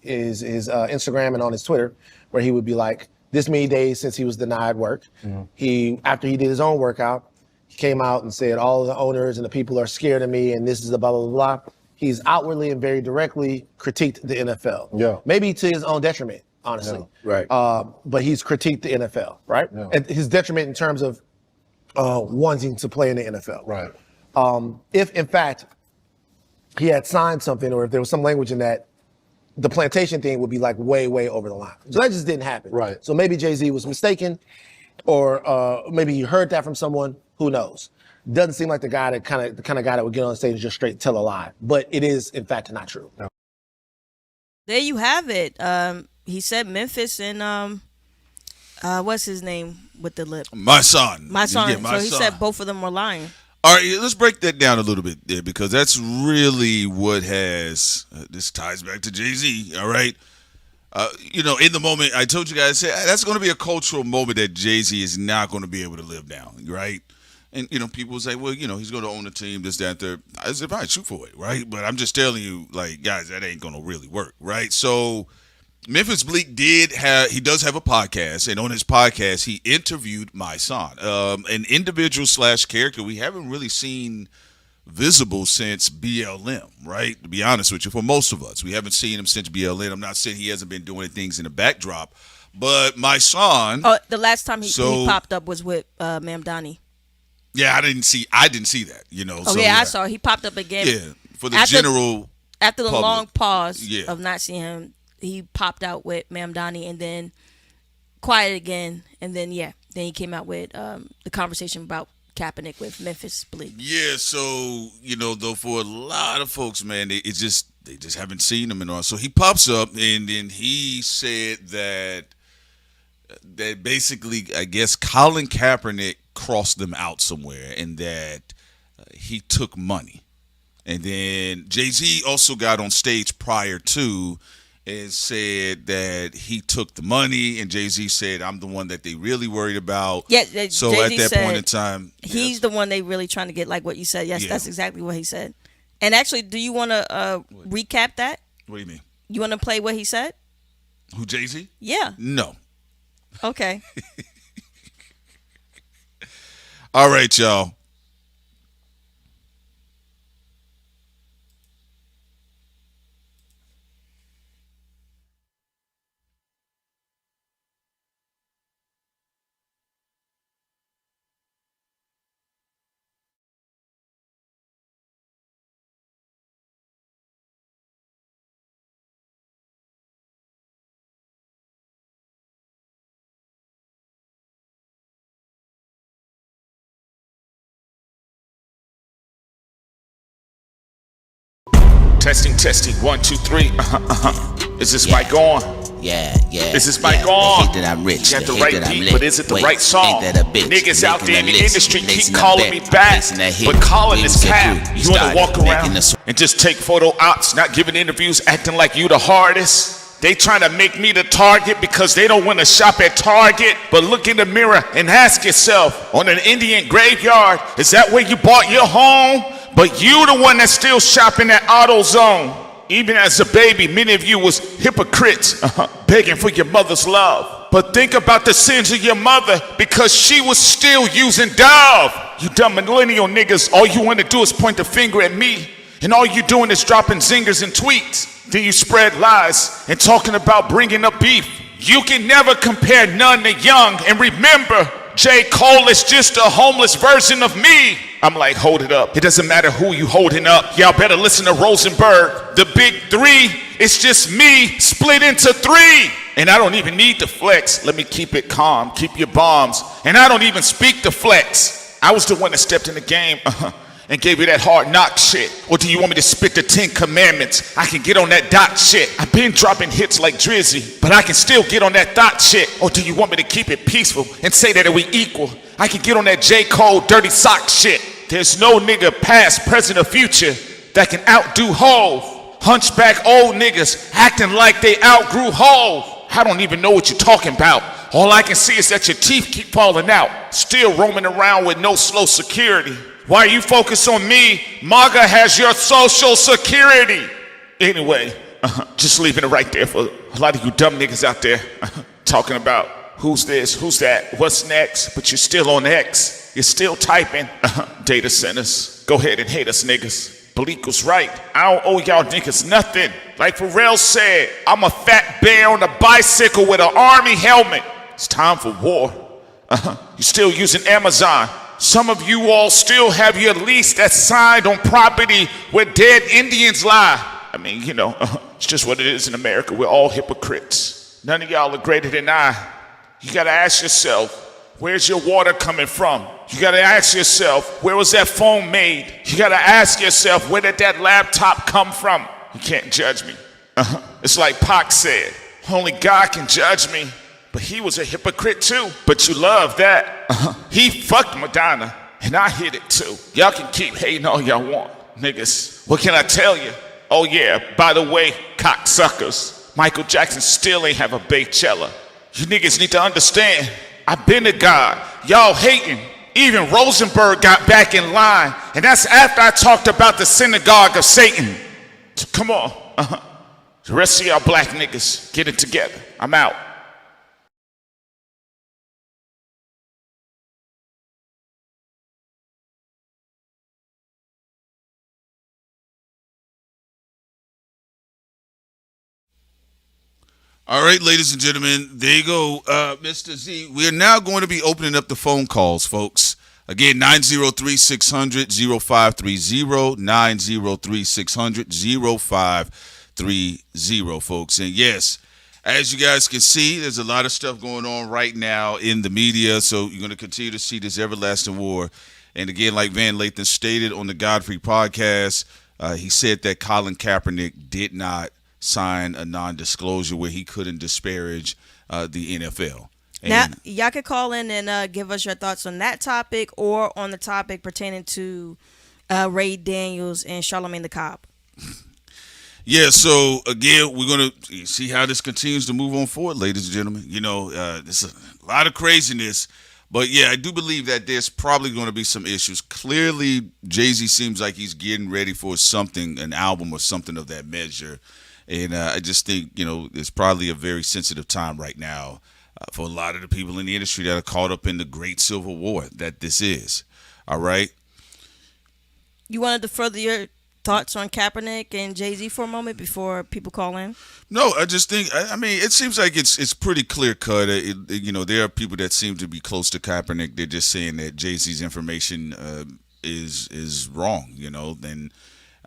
Instagram and on his Twitter where he would be like, this many days since he was denied work. After he did his own workout, he came out and said all of the owners and the people are scared of me and this is the blah, blah, blah, blah. He's outwardly and very directly critiqued the NFL. Yeah. Maybe to his own detriment, honestly. Yeah. Right. But he's critiqued the NFL, right? Yeah. And his detriment in terms of wanting to play in the NFL. Right. If in fact he had signed something or if there was some language in that, the plantation thing would be like way, way over the line. So that just didn't happen. Right. So maybe Jay-Z was mistaken or maybe he heard that from someone, who knows? Doesn't seem like the kind of guy that would get on stage and just straight tell a lie. But it is, in fact, not true. No. There you have it. He said Memphis and what's his name with the lip? My son. My son. Yeah, my so he son. said both of them were lying. All right, let's break that down a little bit there because that's really what has this ties back to Jay-Z. All right. In the moment, I told you guys that's going to be a cultural moment that Jay-Z is not going to be able to live down, right? And, people say, well, he's going to own the team, this, that, third. I said, all right, shoot for it, right? But I'm just telling you, like, guys, that ain't going to really work, right? So Memphis Bleak does have a podcast, and on his podcast, he interviewed my son, an individual / character we haven't really seen visible since BLM, right? To be honest with you, for most of us, we haven't seen him since BLM. I'm not saying he hasn't been doing things in the backdrop, but my son. Oh, the last time he popped up was with Ma'am Donnie. Yeah, I didn't see that. Oh so, yeah, I saw. He popped up again. Yeah, for the general. After the public. long pause of not seeing him, he popped out with Ma'am Donnie and then quiet again, and then he came out with the conversation about Kaepernick with Memphis Bleak. Yeah, so though for a lot of folks, man, they just haven't seen him and all. So he pops up and then he said that basically, I guess Colin Kaepernick crossed them out somewhere and that he took money. And then Jay-Z also got on stage prior to and said that he took the money, and Jay-Z said, I'm the one that they really worried about. Yeah, so Jay-Z at that point in time, he's the one they really trying to get, like what you said. Yes, that's exactly what he said. And actually, do you want to recap that? What do you mean? You want to play what he said? Who, Jay-Z? Yeah. No. Okay. All right, y'all. Testing, 1, 2, 3. Is this mic on? Yeah. Is this mic on? They hate that I'm rich. You got the They hate right that I'm beat, lit. but is it the Wait, right song? ain't that a bitch? Niggas out there in the Making a list, industry keep placing a calling bet, me back, placing a hit. but Collin Wings is get cap. through. You wanna Started walk making around the and just take photo ops, not giving interviews, acting like you the hardest? They trying to make me the target because they don't want to shop at Target. But look in the mirror and ask yourself, on an Indian graveyard, is that where you bought your home? But you the one that's still shopping at AutoZone. Even as a baby, many of you was hypocrites, begging for your mother's love. But think about the sins of your mother, because she was still using Dove. You dumb millennial niggas, all you want to do is point the finger at me. And all you doing is dropping zingers and tweets. Then you spread lies and talking about bringing up beef. You can never compare none to Young. And remember, J. Cole is just a homeless version of me. I'm like, hold it up. It doesn't matter who you holding up. Y'all better listen to Rosenberg. The big three, it's just me split into three. And I don't even need to flex. Let me keep it calm. Keep your bombs. And I don't even speak to flex. I was the one that stepped in the game. And gave you that hard knock shit. Or do you want me to spit the 10 commandments? I can get on that dot shit. I've been dropping hits like Drizzy, but I can still get on that thought shit. Or do you want me to keep it peaceful and say that we equal? I can get on that J. Cole dirty sock shit. There's no nigga past, present, or future that can outdo Hove. Hunchback old niggas acting like they outgrew Hove. I don't even know what you're talking about. All I can see is that your teeth keep falling out. Still roaming around with no slow security. Why you focus on me? MAGA has your social security. Anyway, just leaving it right there for a lot of you dumb niggas out there talking about who's this, who's that, what's next, but you're still on X. You're still typing data centers. Go ahead and hate us niggas. Bleak was right. I don't owe y'all niggas nothing. Like Pharrell said, I'm a fat bear on a bicycle with an army helmet. It's time for war. You're still using Amazon. Some of you all still have your lease that's signed on property where dead Indians lie. I mean, you know, it's just what it is in America. We're all hypocrites. None of y'all are greater than I. You gotta ask yourself, where's your water coming from? You gotta ask yourself, where was that phone made? You gotta ask yourself, where did that laptop come from? You can't judge me. It's like Pac said, only God can judge me. But he was a hypocrite too. But you love that. He fucked Madonna, and I hit it too. Y'all can keep hating all y'all want, niggas. What can I tell you? Oh yeah, by the way, cocksuckers, Michael Jackson still ain't have a Baychella. You niggas need to understand, I've been a god. Y'all hating. Even Rosenberg got back in line, and that's after I talked about the synagogue of Satan. So come on. The rest of y'all black niggas, get it together. I'm out. All right, ladies and gentlemen, there you go, Mr. Z. We are now going to be opening up the phone calls, folks. Again, 903-600-0530, 903-600-0530, folks. And yes, as you guys can see, there's a lot of stuff going on right now in the media, so you're going to continue to see this everlasting war. And again, like Van Lathan stated on the Godfrey podcast, he said that Colin Kaepernick did not sign a non-disclosure where he couldn't disparage the NFL. And now, y'all could call in and give us your thoughts on that topic or on the topic pertaining to Ray Daniels and Charlamagne the Cop. Yeah, so again, we're going to see how this continues to move on forward, ladies and gentlemen. You know, there's a lot of craziness, but yeah, I do believe that there's probably going to be some issues. Clearly, Jay-Z seems like he's getting ready for something, an album or something of that measure. And I just think, you know, it's probably a very sensitive time right now for a lot of the people in the industry that are caught up in the great civil war that this is. All right. You wanted to further your thoughts on Kaepernick and Jay-Z for a moment before people call in? No, I just think, I mean, it seems like it's pretty clear cut. You know, there are people that seem to be close to Kaepernick. They're just saying that Jay-Z's information is wrong, you know, then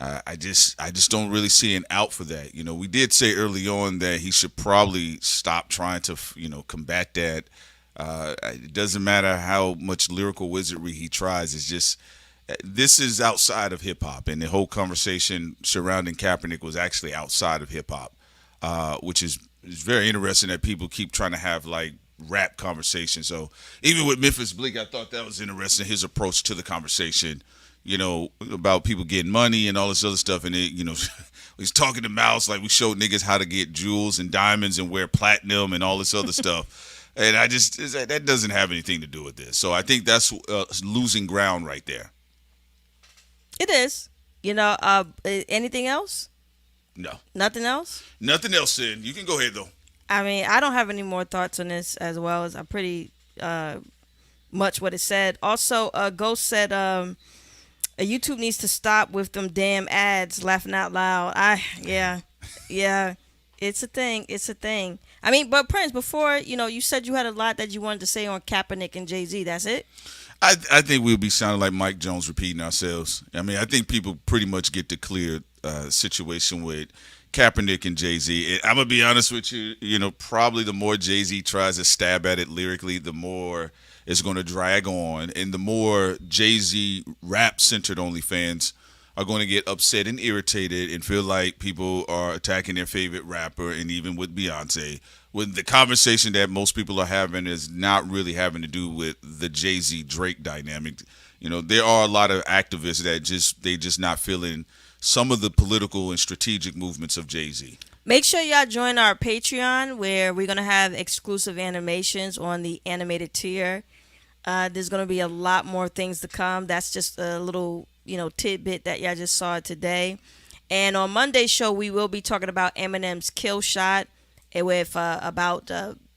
I just don't really see an out for that. You know, we did say early on that he should probably stop trying to, you know, combat that. It doesn't matter how much lyrical wizardry he tries. It's just this is outside of hip hop, and the whole conversation surrounding Kaepernick was actually outside of hip hop, which is very interesting that people keep trying to have like rap conversations. So even with Memphis Bleak, I thought that was interesting, his approach to the conversation, you know, about people getting money and all this other stuff. And it, you know, he's talking to Mouse like we showed niggas how to get jewels and diamonds and wear platinum and all this other stuff. And that doesn't have anything to do with this. So I think that's losing ground right there. It is. You know, anything else? No. Nothing else? Nothing else, Sin. You can go ahead, though. I mean, I don't have any more thoughts on this as well as I'm pretty much what it said. Also, Ghost said YouTube needs to stop with them damn ads, laughing out loud. Yeah. It's a thing. It's a thing. I mean, but Prince, before, you know, you said you had a lot that you wanted to say on Kaepernick and Jay-Z. That's it? I think we'll be sounding like Mike Jones repeating ourselves. I mean, I think people pretty much get the clear situation with Kaepernick and Jay-Z. I'm going to be honest with you, you know, probably the more Jay-Z tries to stab at it lyrically, the more it's going to drag on. And the more Jay-Z rap-centered OnlyFans are going to get upset and irritated and feel like people are attacking their favorite rapper. And even with Beyonce, when the conversation that most people are having is not really having to do with the Jay-Z Drake dynamic. You know, there are a lot of activists that just not feeling some of the political and strategic movements of Jay-Z. Make sure y'all join our Patreon, where we're going to have exclusive animations on the animated tier. There's going to be a lot more things to come. That's just a little, you know, tidbit that y'all just saw today. And on Monday's show, we will be talking about Eminem's Kill Shot with about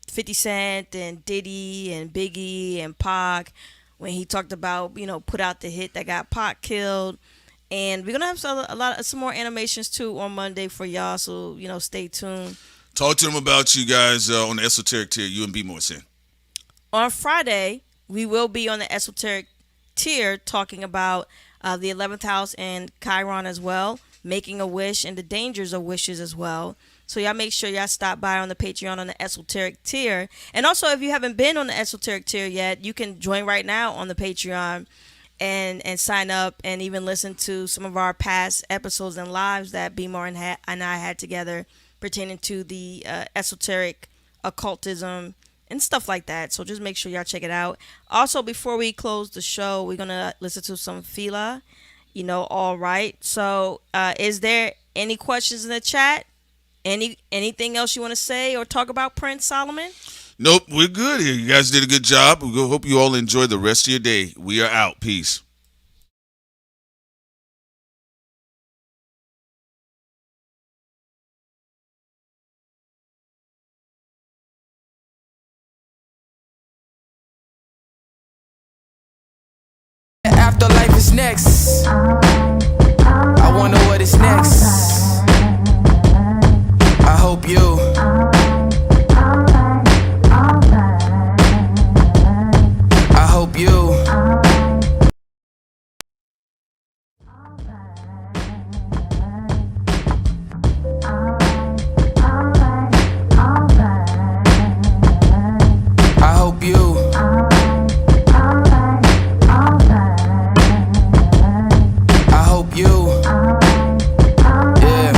50 Cent and Diddy and Biggie and Pac, when he talked about, you know, put out the hit that got Pac killed. And we're going to have some more animations too on Monday for y'all, so, you know, stay tuned. Talk to them about you guys on the esoteric tier, you and B. Morrison. On Friday, we will be on the esoteric tier talking about the 11th house and Chiron as well, making a wish and the dangers of wishes as well. So y'all make sure y'all stop by on the Patreon on the esoteric tier. And also, if you haven't been on the esoteric tier yet, you can join right now on the Patreon and sign up and even listen to some of our past episodes and lives that B-Mar and I had together pertaining to the esoteric occultism and stuff like that. So just make sure y'all check it out. Also, before we close the show, we're going to listen to some Fila, you know, all right. So is there any questions in the chat? Anything else you want to say or talk about, Prince Solomon? Nope, we're good here. You guys did a good job. We hope you all enjoy the rest of your day. We are out. Peace. Afterlife is next. I wonder what is next. I hope you. I hope you. I hope you. I hope you. Yeah.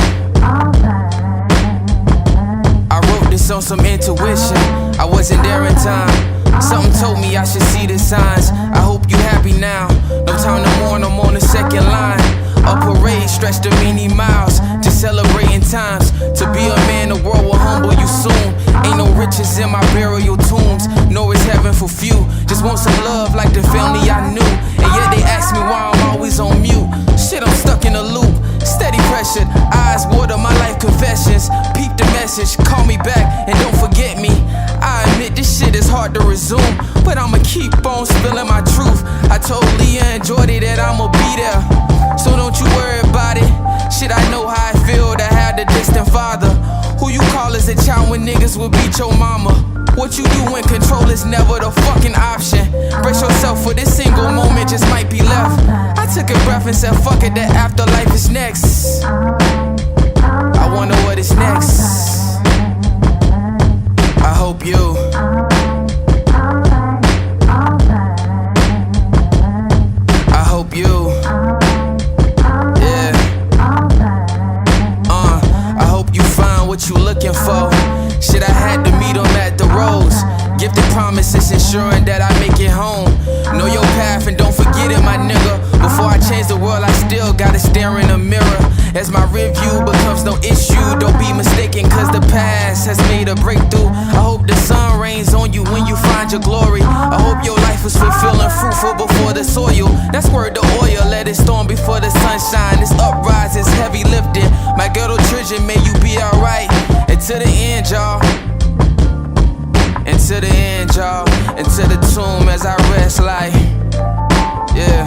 I wrote this on some intuition. I wasn't there in time. Something told me I should see the signs. I hope you happy now. No time to mourn, I'm on the second line. A parade stretched to many miles, just celebrating times. To be a man, the world will humble you soon. Ain't no riches in my burial tombs, nor is heaven for few. Just want some love like the family I knew. And yet they ask me why I'm always on mute. Shit, I'm stuck in a loop, steady pressured. Eyes water, my life confessions. Peep the message, call me back and don't forget me. I admit this shit is hard to resume, but I'ma keep on spilling my truth. I told Leah and Jordy that I'ma be there, so don't you worry about it. Shit, I know how I feel to have the distant father. Who you call as a child when niggas will beat your mama? What you do when control is never the fucking option? Brace yourself for this single moment just might be left. I took a breath and said fuck it, that afterlife is next. I wonder what is next. I hope you. I hope you. promise, it's ensuring that I make it home. Know your path and don't forget it, my nigga. Before I change the world, I still gotta stare in the mirror. As my review becomes no issue, don't be mistaken, cause the past has made a breakthrough. I hope the sun rains on you when you find your glory. I hope your life was fulfilling, fruitful before the soil. That's word the oil, let it storm before the sunshine. This uprise is heavy lifting. My ghetto children, may you be alright. Until the end, y'all. Until the end, y'all. Until the tomb as I rest like, yeah.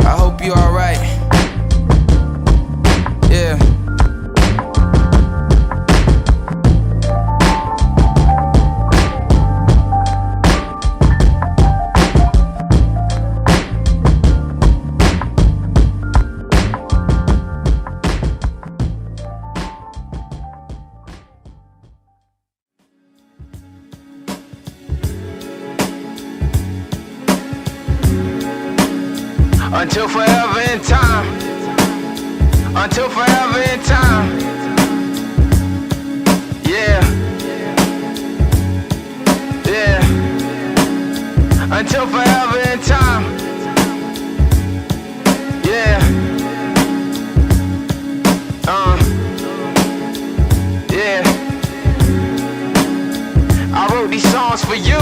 I hope you alright. Yeah. Until forever in time. Until forever in time. Yeah. Yeah. Until forever in time. Yeah. Yeah. I wrote these songs for you.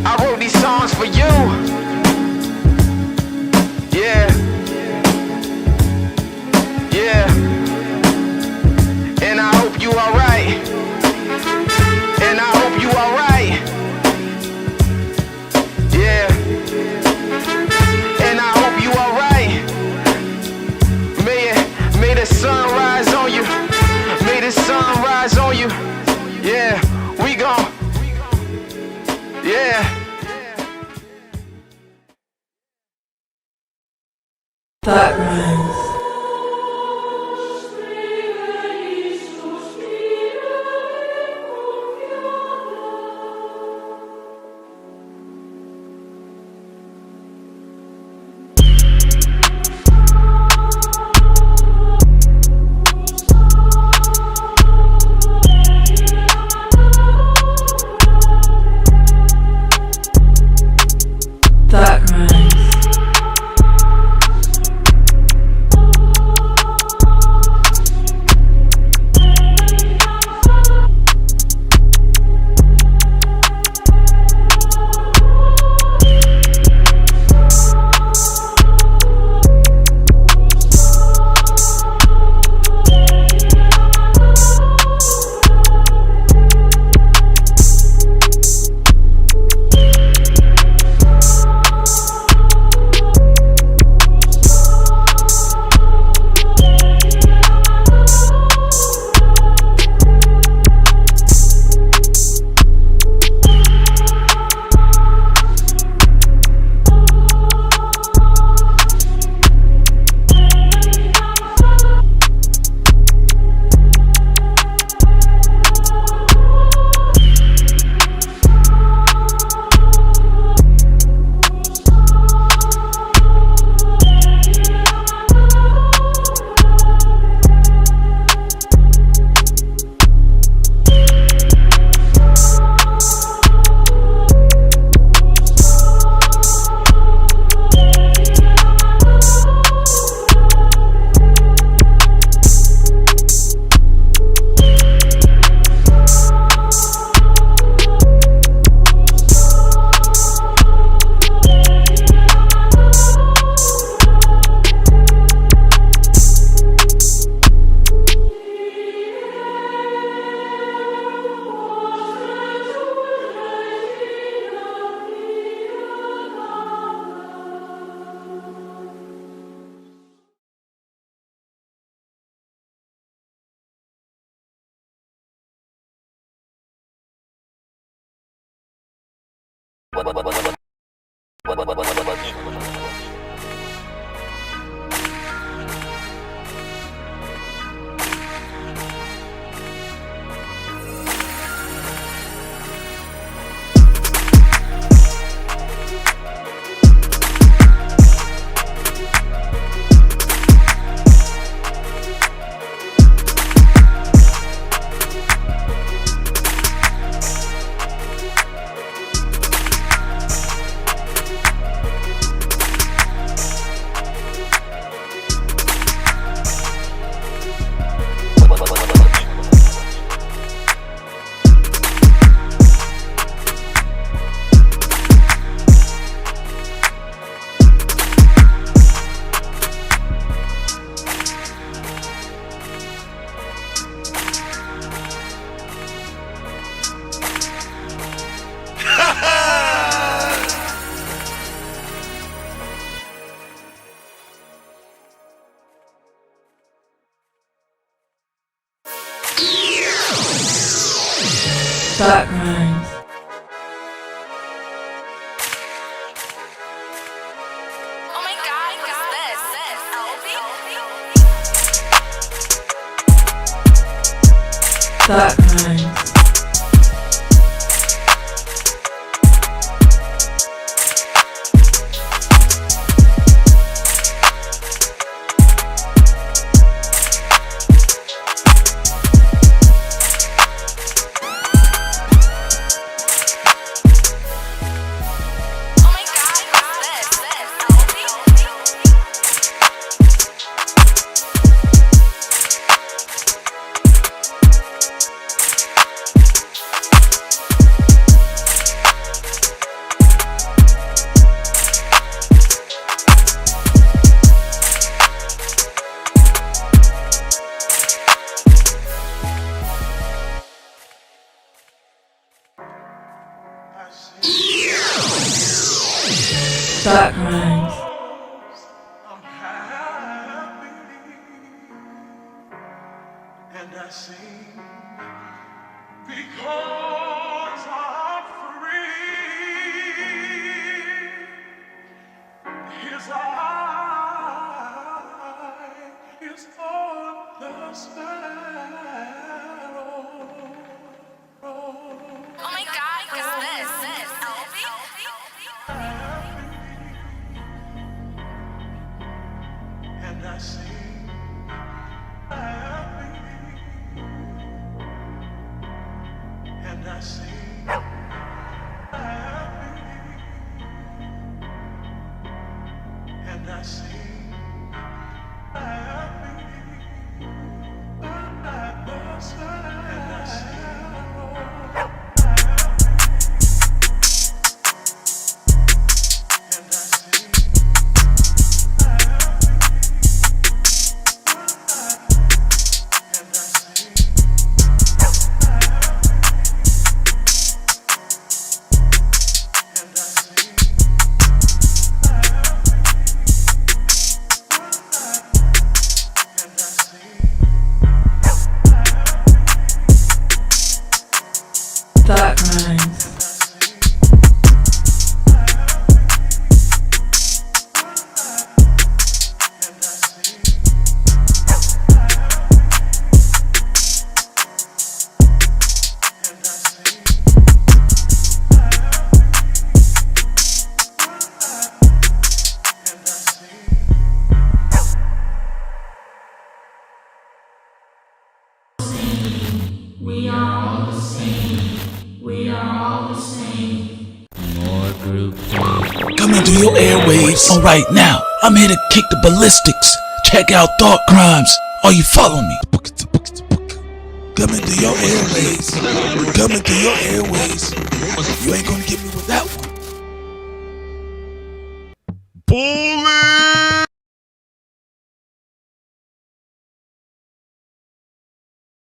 I wrote these songs for you. Yeah. Yeah. And I hope you alright. And I hope you alright. Yeah. And I hope you alright. May the sun rise on you. May the sun rise on you. Yeah. We gon'. Yeah. Thought rhymes. Thought rhymes. Thought crimes. Thought crimes. Thought crimes. And I sing because I'm free. His eye is on the sparrow. Oh my God, what's this? And I sing happy. And I sing happy. And I sing happy. And I sing Thought crimes. We are all the same. We are all the same. More group Coming through your airwaves. All right, now I'm here to kick the ballistics. Check out Thought Crimes. Are you following me? Coming through your airwaves. Coming through your airwaves. You ain't gonna get me with that one. Bullet!